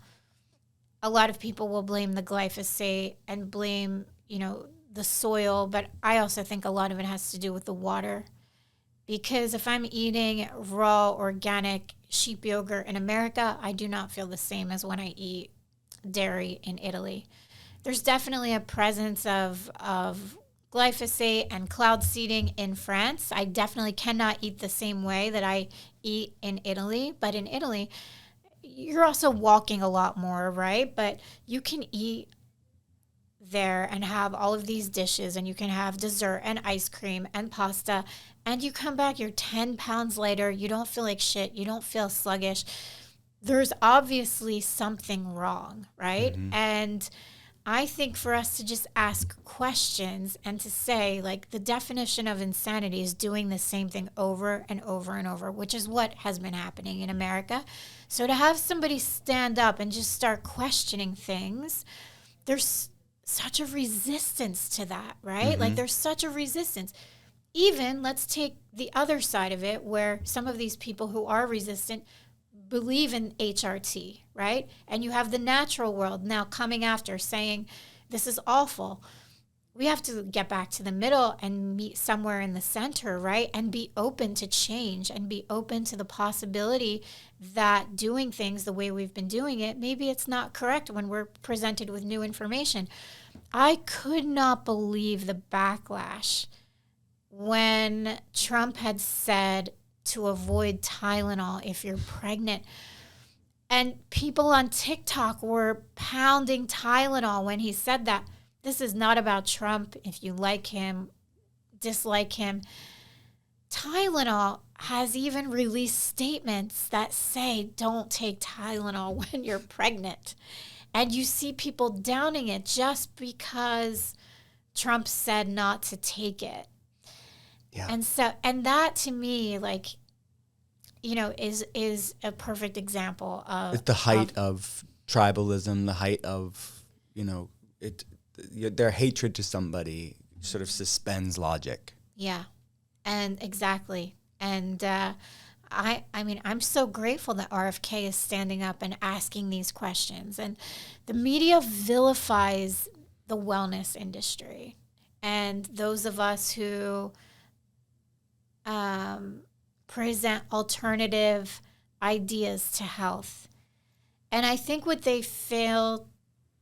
A lot of people will blame the glyphosate and blame, you know, the soil, but I also think a lot of it has to do with the water. Because if I'm eating raw, organic sheep yogurt in America, I do not feel the same as when I eat dairy in Italy. There's definitely a presence of glyphosate and cloud seeding in France. I definitely cannot eat the same way that I eat in Italy, but in Italy, you're also walking a lot more, right? But you can eat there and have all of these dishes, and you can have dessert and ice cream and pasta, and you come back, you're 10 pounds lighter, you don't feel like shit, you don't feel sluggish. There's obviously something wrong, right? Mm-hmm. And I think for us to just ask questions and to say, like, the definition of insanity is doing the same thing over and over and over, which is what has been happening in America. So to have somebody stand up and just start questioning things, there's such a resistance to that, right? Like there's such a resistance. Even let's take the other side of it, where some of these people who are resistant believe in HRT, right? And you have the natural world now coming after saying, this is awful. We have to get back to the middle and meet somewhere in the center, right? And be open to change and be open to the possibility that doing things the way we've been doing it, maybe it's not correct when we're presented with new information. I could not believe the backlash when Trump had said to avoid Tylenol if you're pregnant. And people on TikTok were pounding Tylenol when he said that. This is not about Trump. If you like him, dislike him. Tylenol has even released statements that say don't take Tylenol when you're pregnant. And you see people downing it just because Trump said not to take it. Yeah. And that to me, like, you know, is a perfect example of... It's the height of tribalism, the height of, you know, their hatred to somebody sort of suspends logic. Yeah, and exactly. And I mean, I'm so grateful that RFK is standing up and asking these questions. And the media vilifies the wellness industry. And those of us who present alternative ideas to health. And I think what they fail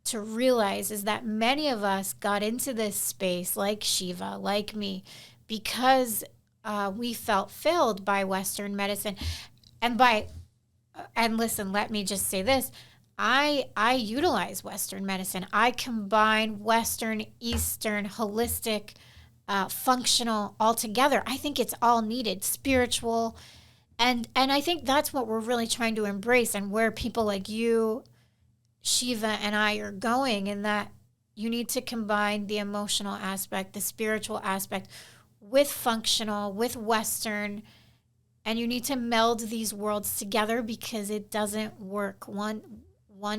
to realize is that many of us got into this space, like Shiva, like me, because we felt failed by Western medicine. And listen, let me just say this. I utilize Western medicine. I combine Western, Eastern, holistic, functional all together. I think it's all needed, spiritual. And I think that's what we're really trying to embrace, and where people like you, Shiva, and I are going, in that you need to combine the emotional aspect, the spiritual aspect with functional, with Western, and you need to meld these worlds together because it doesn't work. One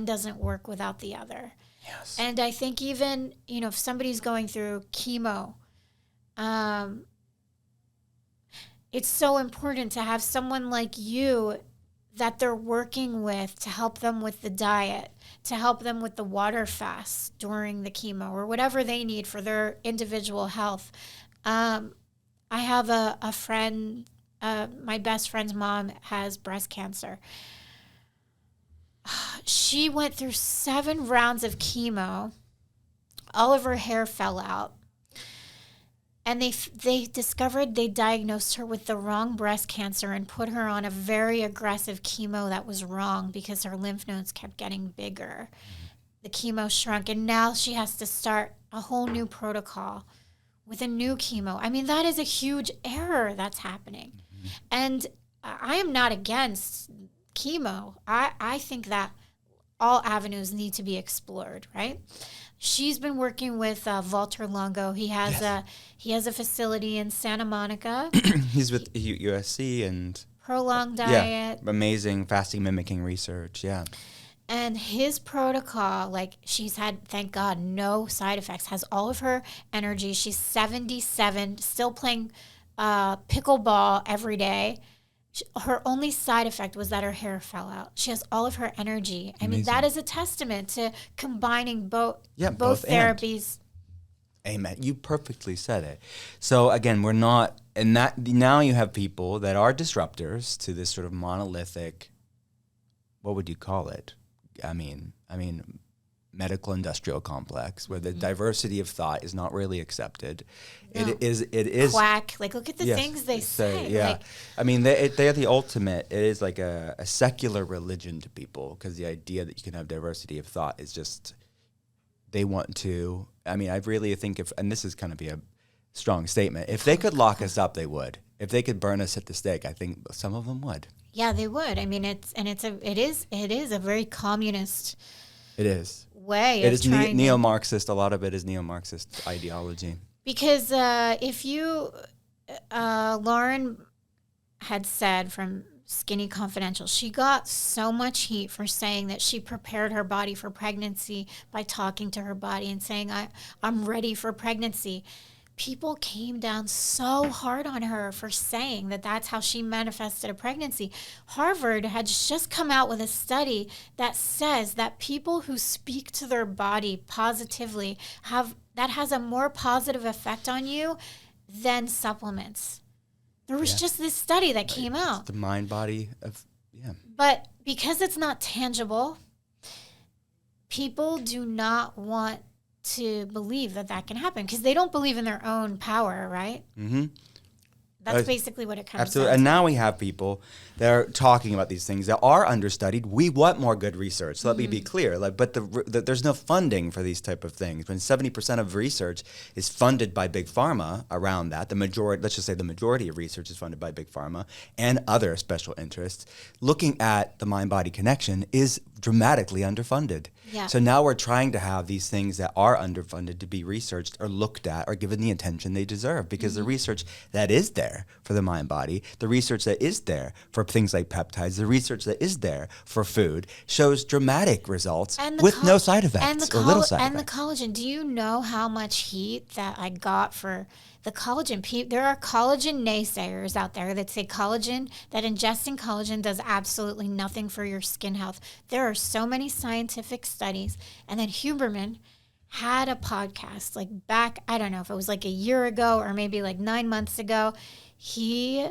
doesn't work without the other. Yes. And I think even, you know, if somebody's going through chemo, it's so important to have someone like you that they're working with to help them with the diet, to help them with the water fast during the chemo or whatever they need for their individual health. I have a friend, my best friend's mom has breast cancer. She went through 7 rounds of chemo. All of her hair fell out. And they discovered, they diagnosed her with the wrong breast cancer and put her on a very aggressive chemo that was wrong because her lymph nodes kept getting bigger. The chemo shrunk, and now she has to start a whole new protocol with a new chemo. I mean, that is a huge error that's happening. Mm-hmm. And I am not against chemo. I think that all avenues need to be explored, right? She's been working with Walter Longo. He has a facility in Santa Monica. He's with USC and prolonged diet. Yeah, amazing fasting mimicking research. Yeah. And his protocol, like, she's had, thank God, no side effects. Has all of her energy. She's 77, still playing pickleball every day. Her only side effect was that her hair fell out. She has all of her energy. I mean, that is a testament to combining both therapies. Amen. You perfectly said it. So again, we're not, and that now you have people that are disruptors to this sort of monolithic, what would you call it? I mean, medical industrial complex where the diversity of thought is not really accepted. No. It is quack. Like, look at the things they say. Yeah. Like, I mean, they're the ultimate. It is like a secular religion to people, because the idea that you can have diversity of thought is just, they want to, I mean, I really think and this is going to be a strong statement, if they could lock us up, they would. If they could burn us at the stake, I think some of them would. Yeah, they would. I mean, it is a very communist. It is. Way it is neo-Marxist. A lot of it is neo-Marxist ideology. Because if you, Lauren had said from Skinny Confidential. She got so much heat for saying that she prepared her body for pregnancy by talking to her body and saying, I'm ready for pregnancy. People came down so hard on her for saying that that's how she manifested a pregnancy. Harvard had just come out with a study that says that people who speak to their body positively that has a more positive effect on you than supplements. There was just this study that came out. It's the mind body of, But because it's not tangible, people do not want to believe that can happen because they don't believe in their own power, right? Mm-hmm. That's basically what it comes Absolutely. down And to. now we have people that are talking about these things that are understudied. We want more good research. So let me be clear. But there's no funding for these type of things. When 70% of research is funded by big pharma around that, let's just say the majority of research is funded by big pharma and other special interests, looking at the mind-body connection is dramatically underfunded. Yeah. So now we're trying to have these things that are underfunded to be researched or looked at or given the attention they deserve, because the research that is there for the mind body, the research that is there for things like peptides, the research that is there for food shows dramatic results with no side effects or little side and effects. the collagen. Do you know how much heat that I got for the collagen? There are collagen naysayers out there that say that ingesting collagen does absolutely nothing for your skin health. There are so many scientific studies. And then Huberman had a podcast back, I don't know if it was a year ago or maybe 9 months ago. He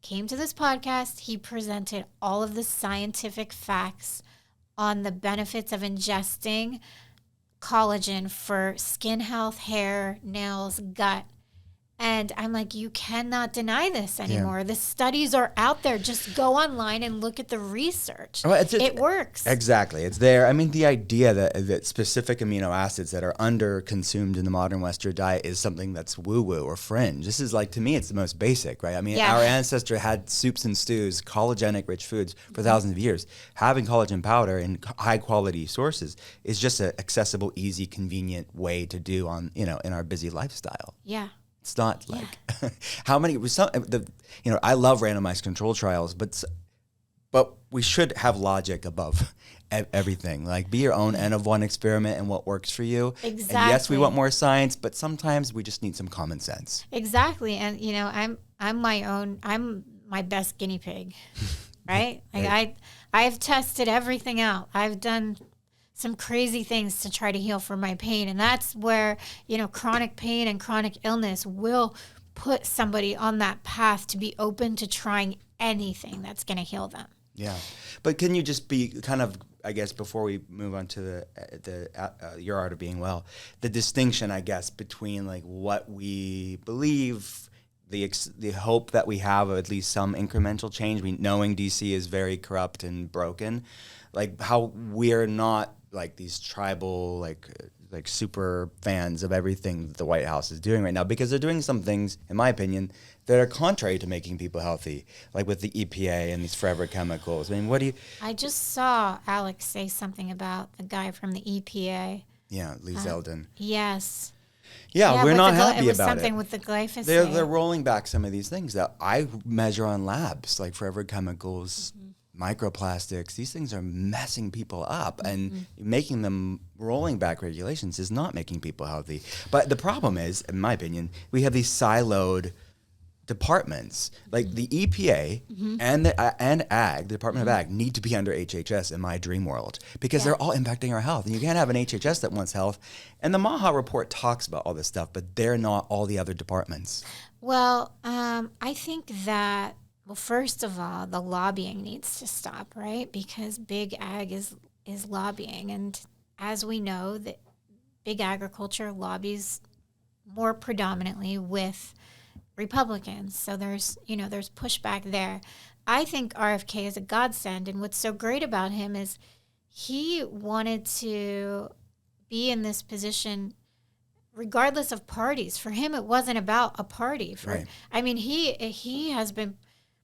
came to this podcast. He presented all of the scientific facts on the benefits of ingesting collagen for skin health, hair, nails, gut. And I'm like, you cannot deny this anymore. Yeah. The studies are out there. Just go online and look at the research. Well, it works. Exactly. It's there. I mean, the idea that specific amino acids that are under-consumed in the modern Western diet is something that's woo-woo or fringe. This is to me, it's the most basic, right? I mean, our ancestor had soups and stews, collagen-rich foods for thousands of years. Having collagen powder in high-quality sources is just an accessible, easy, convenient way to do in our busy lifestyle. Yeah. It's not how many I love randomized control trials, but we should have logic above everything. Be your own N of one experiment and what works for you. Exactly. And yes, we want more science, but sometimes we just need some common sense. Exactly. And I'm my best guinea pig, right? I've tested everything out. I've done some crazy things to try to heal from my pain. And that's where, chronic pain and chronic illness will put somebody on that path to be open to trying anything that's going to heal them. Yeah. But can you just be kind of, I guess, before we move on to your art of being well, the distinction, I guess, between what we believe, the hope that we have of at least some incremental change, knowing DC is very corrupt and broken, how we're not these tribal, super fans of everything that the White House is doing right now, because they're doing some things, in my opinion, that are contrary to making people healthy, with the EPA and these forever chemicals. I mean, what do you... I just saw Alex say something about the guy from the EPA. Yeah, Lee Zeldin. Yes. Yeah, we're not happy about it. It was something with the glyphosate. They're rolling back some of these things that I measure on labs, forever chemicals, microplastics. These things are messing people up, and making them rolling back regulations is not making people healthy. But the problem is, in my opinion, we have these siloed departments. The EPA and Ag, the Department of Ag, need to be under HHS in my dream world, because they're all impacting our health. And you can't have an HHS that wants health. And the Maha report talks about all this stuff, but they're not all the other departments. Well, I think that, first of all, the lobbying needs to stop, right? Because big ag is lobbying. And as we know, that big agriculture lobbies more predominantly with Republicans. So there's pushback there. I think RFK is a godsend. And what's so great about him is he wanted to be in this position regardless of parties. For him, it wasn't about a party. Right. I mean, he has been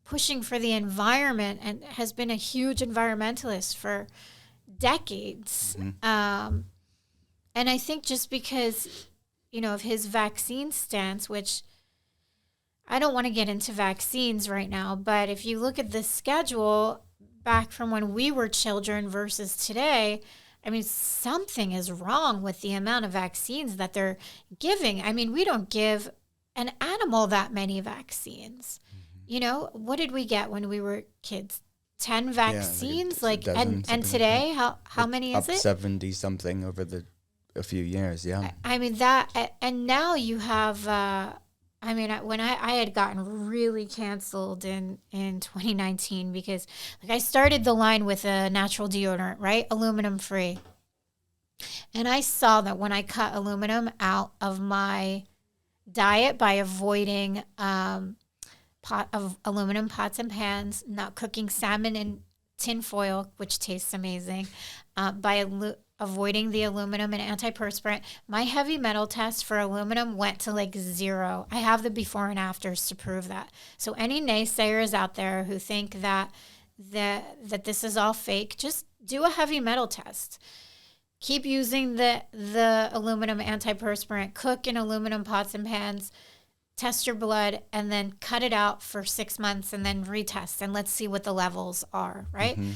pushing for the environment and has been a huge environmentalist for decades. And I think just because, of his vaccine stance, which I don't want to get into vaccines right now, but if you look at the schedule back from when we were children versus today, I mean, something is wrong with the amount of vaccines that they're giving. I mean, we don't give an animal that many vaccines. You know, what did we get when we were kids? 10 vaccines? And today, how many is up it? 70 something over a few years. Yeah. I mean, that, and now you have, I mean, when I had gotten really canceled in 2019 because like I started the line with a natural deodorant, right? Aluminum free. And I saw that when I cut aluminum out of my diet by avoiding aluminum pots and pans, not cooking salmon in tin foil, which tastes amazing, avoiding the aluminum and antiperspirant, my heavy metal test for aluminum went to like 0. I have the before and afters to prove that. So any naysayers out there who think that this is all fake, just do a heavy metal test. Keep using the aluminum antiperspirant, cook in aluminum pots and pans, test your blood, and then cut it out for 6 months and then retest, and let's see what the levels are, right? Mm-hmm.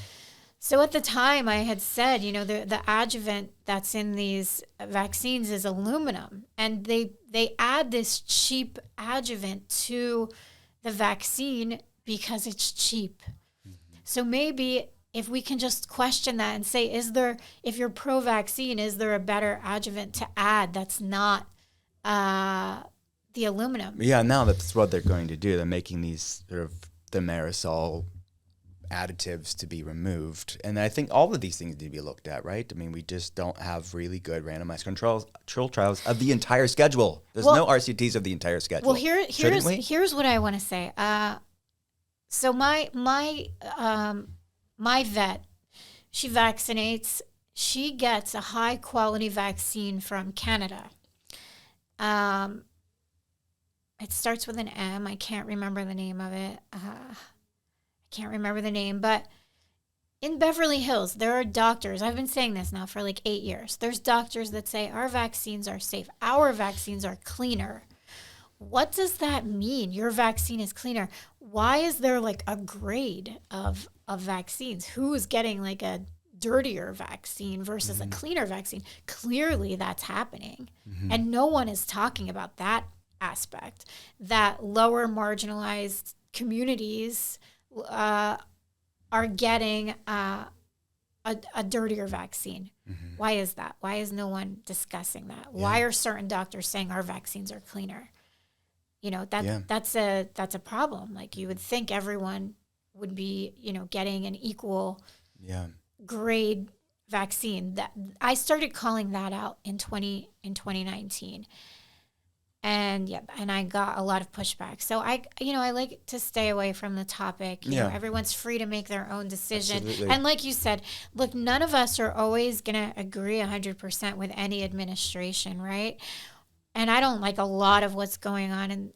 So at the time I had said, you know, the adjuvant that's in these vaccines is aluminum, and they add this cheap adjuvant to the vaccine because it's cheap. Mm-hmm. So maybe if we can just question that and say, if you're pro-vaccine, is there a better adjuvant to add that's not the aluminum? Yeah, now that's what they're going to do. They're making these sort of the aerosol additives to be removed. And I think all of these things need to be looked at, right? I mean, we just don't have really good randomized control trials of the entire schedule. There's no RCTs of the entire schedule. Well, here's what I want to say. So my vet, she vaccinates. She gets a high quality vaccine from Canada. It starts with an M. I can't remember the name of it. But in Beverly Hills, there are doctors. I've been saying this now for like 8 years. There's doctors that say our vaccines are safe. Our vaccines are cleaner. What does that mean? Your vaccine is cleaner. Why is there like a grade of vaccines? Who is getting like a dirtier vaccine versus a cleaner vaccine? Clearly that's happening. Mm-hmm. And no one is talking about that aspect, that lower marginalized communities are getting a dirtier vaccine. Mm-hmm. Why is that? Why is no one discussing that? Yeah. Why are certain doctors saying our vaccines are cleaner? You know, that's a problem. Like you would think everyone would be, you know, getting an equal grade vaccine. That I started calling that out in 2019. And I got a lot of pushback. So I like to stay away from the topic. You know, everyone's free to make their own decision. Absolutely. And like you said, look, none of us are always going to agree 100% with any administration, right? And I don't like a lot of what's going on in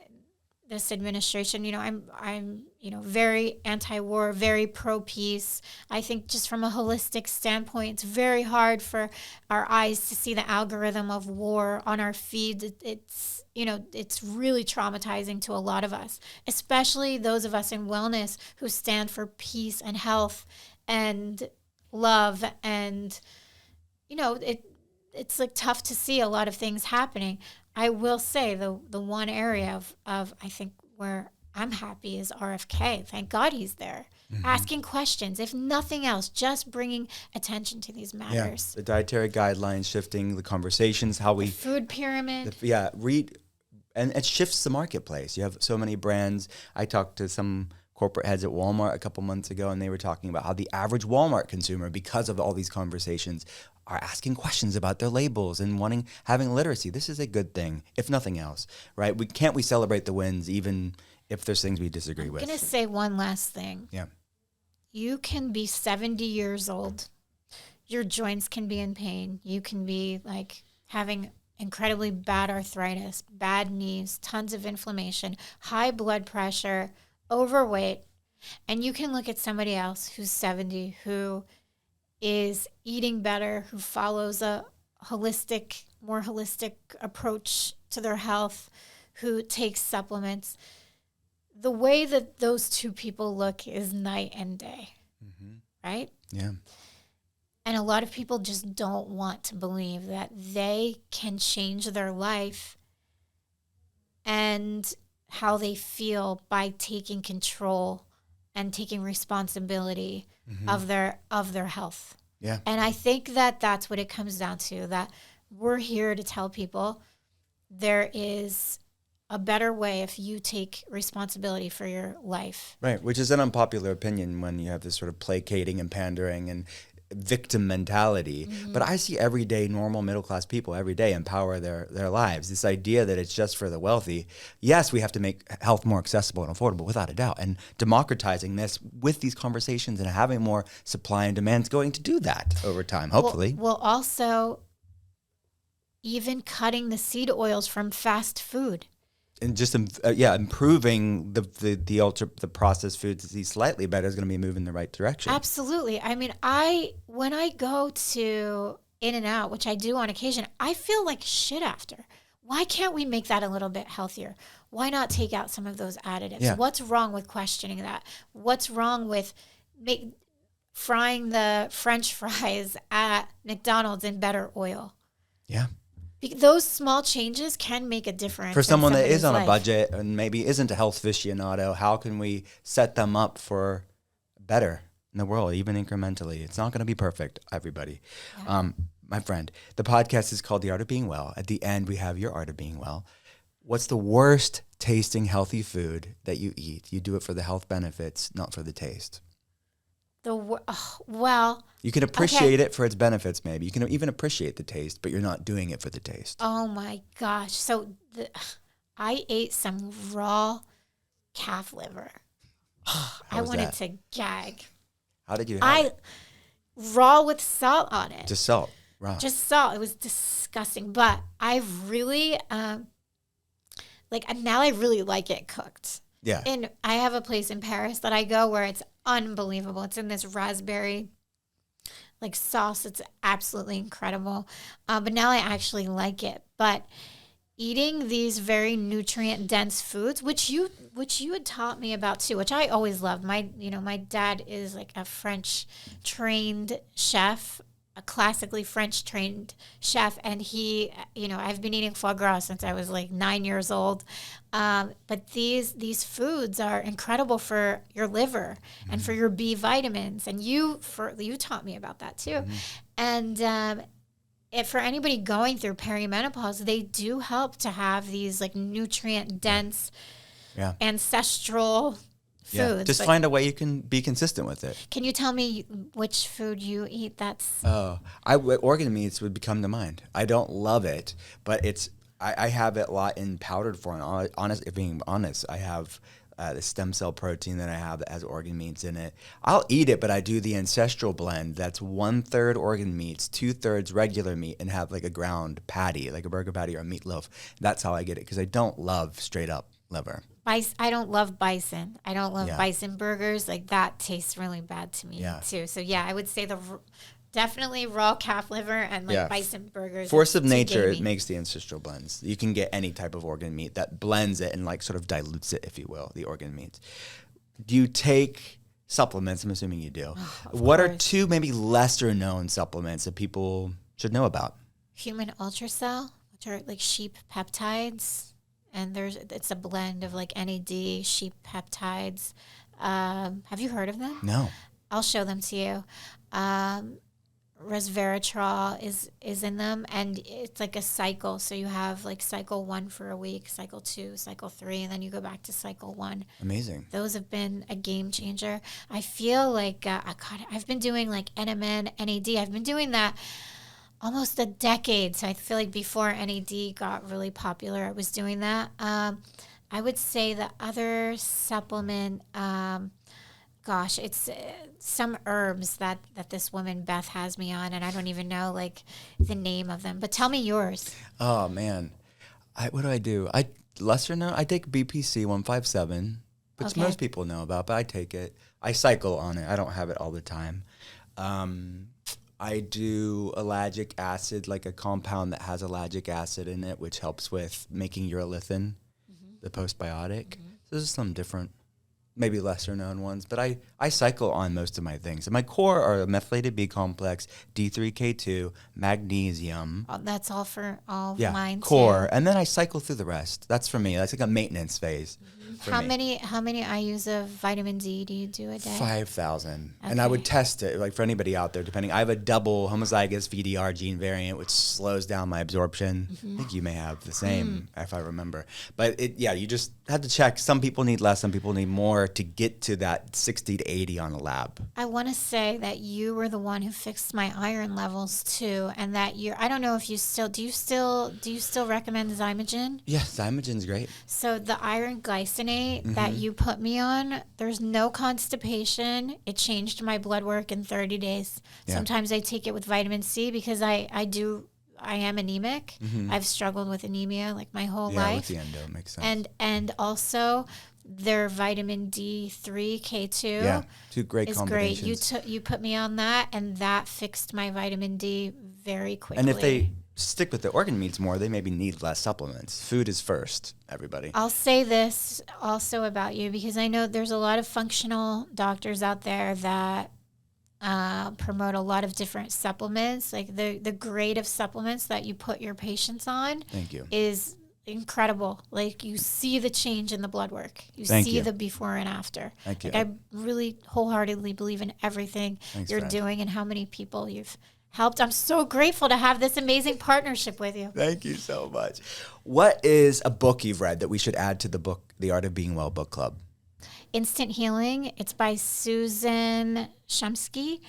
this administration. You know, I'm very anti-war, very pro-peace. I think just from a holistic standpoint, it's very hard for our eyes to see the algorithm of war on our feeds. It's really traumatizing to a lot of us, especially those of us in wellness who stand for peace and health and love. And, you know, it's like tough to see a lot of things happening. I will say the one area of I think where I'm happy is RFK. Thank God he's there. Mm-hmm. Asking questions, if nothing else, just bringing attention to these matters. The dietary guidelines, shifting the conversations, how we... The food pyramid. And it shifts the marketplace. You have so many brands. I talked to some corporate heads at Walmart a couple months ago, and they were talking about how the average Walmart consumer, because of all these conversations, are asking questions about their labels and having literacy. This is a good thing, if nothing else, right? We celebrate the wins even if there's things we disagree with. I'm going to say one last thing. Yeah. You can be 70 years old. Your joints can be in pain. You can be like having incredibly bad arthritis, bad knees, tons of inflammation, high blood pressure, overweight. And you can look at somebody else who's 70 who is eating better, who follows a more holistic approach to their health, who takes supplements. the way that those two people look is night and day, right? Yeah. And a lot of people just don't want to believe that they can change their life and how they feel by taking control and taking responsibility of their health. Yeah. And I think that that's what it comes down to, that we're here to tell people there is a better way if you take responsibility for your life. Right, which is an unpopular opinion when you have this sort of placating and pandering and victim mentality. But I see everyday normal middle-class people every day empower their lives. This idea that it's just for the wealthy. Yes, we have to make health more accessible and affordable, without a doubt. And democratizing this with these conversations and having more supply and demand is going to do that over time, hopefully. Well, also even cutting the seed oils from fast food. And just improving the processed foods to see slightly better is going to be a move in the right direction. Absolutely. I mean, when I go to In-N-Out, which I do on occasion, I feel like shit after. Why can't we make that a little bit healthier? Why not take out some of those additives? Yeah. What's wrong with questioning that? What's wrong with frying the French fries at McDonald's in better oil? Yeah. Those small changes can make a difference. For someone that is on life. a budget and maybe isn't a health aficionado, how can we set them up for better in the world, even incrementally? It's not going to be perfect, everybody. Yeah. My friend, the podcast is called The Art of Being Well. At the end, we have your Art of Being Well. What's the worst tasting healthy food that you eat? You do it for the health benefits, not for the taste. Well, you can appreciate it for its benefits, maybe. You can even appreciate the taste, but you're not doing it for the taste. Oh my gosh. So I ate some raw calf liver. I wanted to gag. How did you have it? Raw with salt on it. Just salt. Raw. Just salt. It was disgusting. But I really, now I really like it cooked. Yeah. And I have a place in Paris that I go where it's unbelievable. It's in this raspberry sauce. It's absolutely incredible. But now I actually like it. But eating these very nutrient dense foods, which you had taught me about too, which I always loved. My dad is like a French trained chef, a classically French trained chef, and he, I've been eating foie gras since I was 9 years old. But these foods are incredible for your liver and for your B vitamins, and you taught me about that too. And for anybody going through perimenopause, they do help to have these nutrient dense, ancestral foods. Just find a way you can be consistent with it. Can you tell me which food you eat that's... organ meats would come to mind. I don't love it, but I have it a lot in powdered form. Being honest, I have the stem cell protein that I have that has organ meats in it. I'll eat it, but I do the ancestral blend. That's 1/3 organ meats, 2/3 regular meat, and have a ground patty, like a burger patty or a meatloaf. That's how I get it, because I don't love straight up liver. I don't love bison. I don't love bison burgers. That tastes really bad to me too. So I would say definitely raw calf liver and bison burgers. Force of nature, it makes the ancestral blends. You can get any type of organ meat that blends it and sort of dilutes it, if you will, the organ meats. Do you take supplements? I'm assuming you do. What are two maybe lesser known supplements that people should know about? Human ultracell, which are sheep peptides. And it's a blend of NAD, sheep peptides. Have you heard of them? No. I'll show them to you. Resveratrol is in them, and it's a cycle. So you have cycle 1 for a week, cycle 2, cycle 3, and then you go back to cycle 1. Amazing. Those have been a game changer. I feel I've been doing NMN, NAD. I've been doing that almost a decade. So I feel like before NAD got really popular, I was doing that. I would say the other supplement, it's some herbs that this woman, Beth, has me on, and I don't even know the name of them. But tell me yours. Oh, man. What do I do? Lesser known, I take BPC 157, which most people know about, but I take it. I cycle on it. I don't have it all the time. I do ellagic acid, a compound that has ellagic acid in it, which helps with making urolithin, the postbiotic. There's some different, maybe lesser known ones, but I cycle on most of my things. And my core are methylated B complex, D3K2, magnesium. Oh, that's all for all of Yeah, mine core. too. And then I cycle through the rest. That's for me. That's like a maintenance phase. How many IUs of vitamin D do you do a day? 5,000. And I Okay. would test it, like for anybody out there, depending. I have a double homozygous VDR gene variant, which slows down my absorption. I think you may have the same, if I remember. But you just have to check. Some people need less, some people need more to get to that 60 to 80 on a lab. I want to say that you were the one who fixed my iron levels too, and that I don't know if you still do you still recommend Zymogen? Yeah, Zymogen's great. So the iron glycinate that you put me on, there's no constipation. It changed my blood work in 30 days. Yeah. Sometimes I take it with vitamin C because I am anemic. I've struggled with anemia like my whole Yeah, life. with the endo, makes sense. And also their vitamin D3 K2 Yeah, two great is combinations. great. You put me on that, and that fixed my vitamin D very quickly. And if they stick with the organ meats more, they maybe need less supplements. Food is first, everybody. I'll say this also about you, because I know there's a lot of functional doctors out there that promote a lot of different supplements. Like the grade of supplements that you put your patients on Thank you. is incredible. Like you see the change in the blood work. You Thank see you. the before and after. Thank you. Like I really wholeheartedly believe in everything Thanks, you're friend. doing and how many people you've helped. I'm so grateful to have this amazing partnership with you. Thank you so much. What is a book you've read that we should add to the book, The Art of Being Well book club? Instant Healing. It's by Susan Shumsky.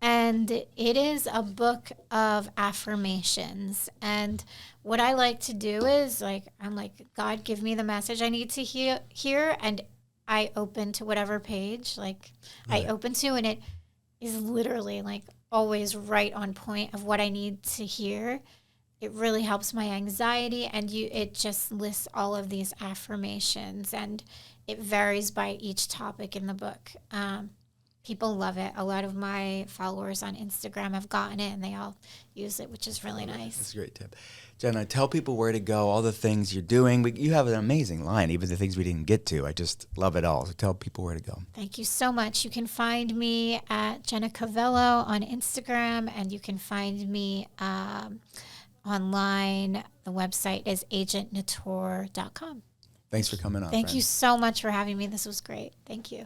And it is a book of affirmations. And what I like to do is I'm like, God, give me the message I need to hear. And I open to whatever page I open to. And it is literally always right on point of what I need to hear. It really helps my anxiety. And it just lists all of these affirmations. And it varies by each topic in the book. People love it. A lot of my followers on Instagram have gotten it, and they all use it, which is really nice. That's a great tip. Jena, tell people where to go, all the things you're doing. You have an amazing line, even the things we didn't get to. I just love it all. So tell people where to go. Thank you so much. You can find me at Jena Covello on Instagram, and you can find me online. The website is agentnateur.com. Thanks for coming on. Thank friend. you so much for having me. This was great. Thank you.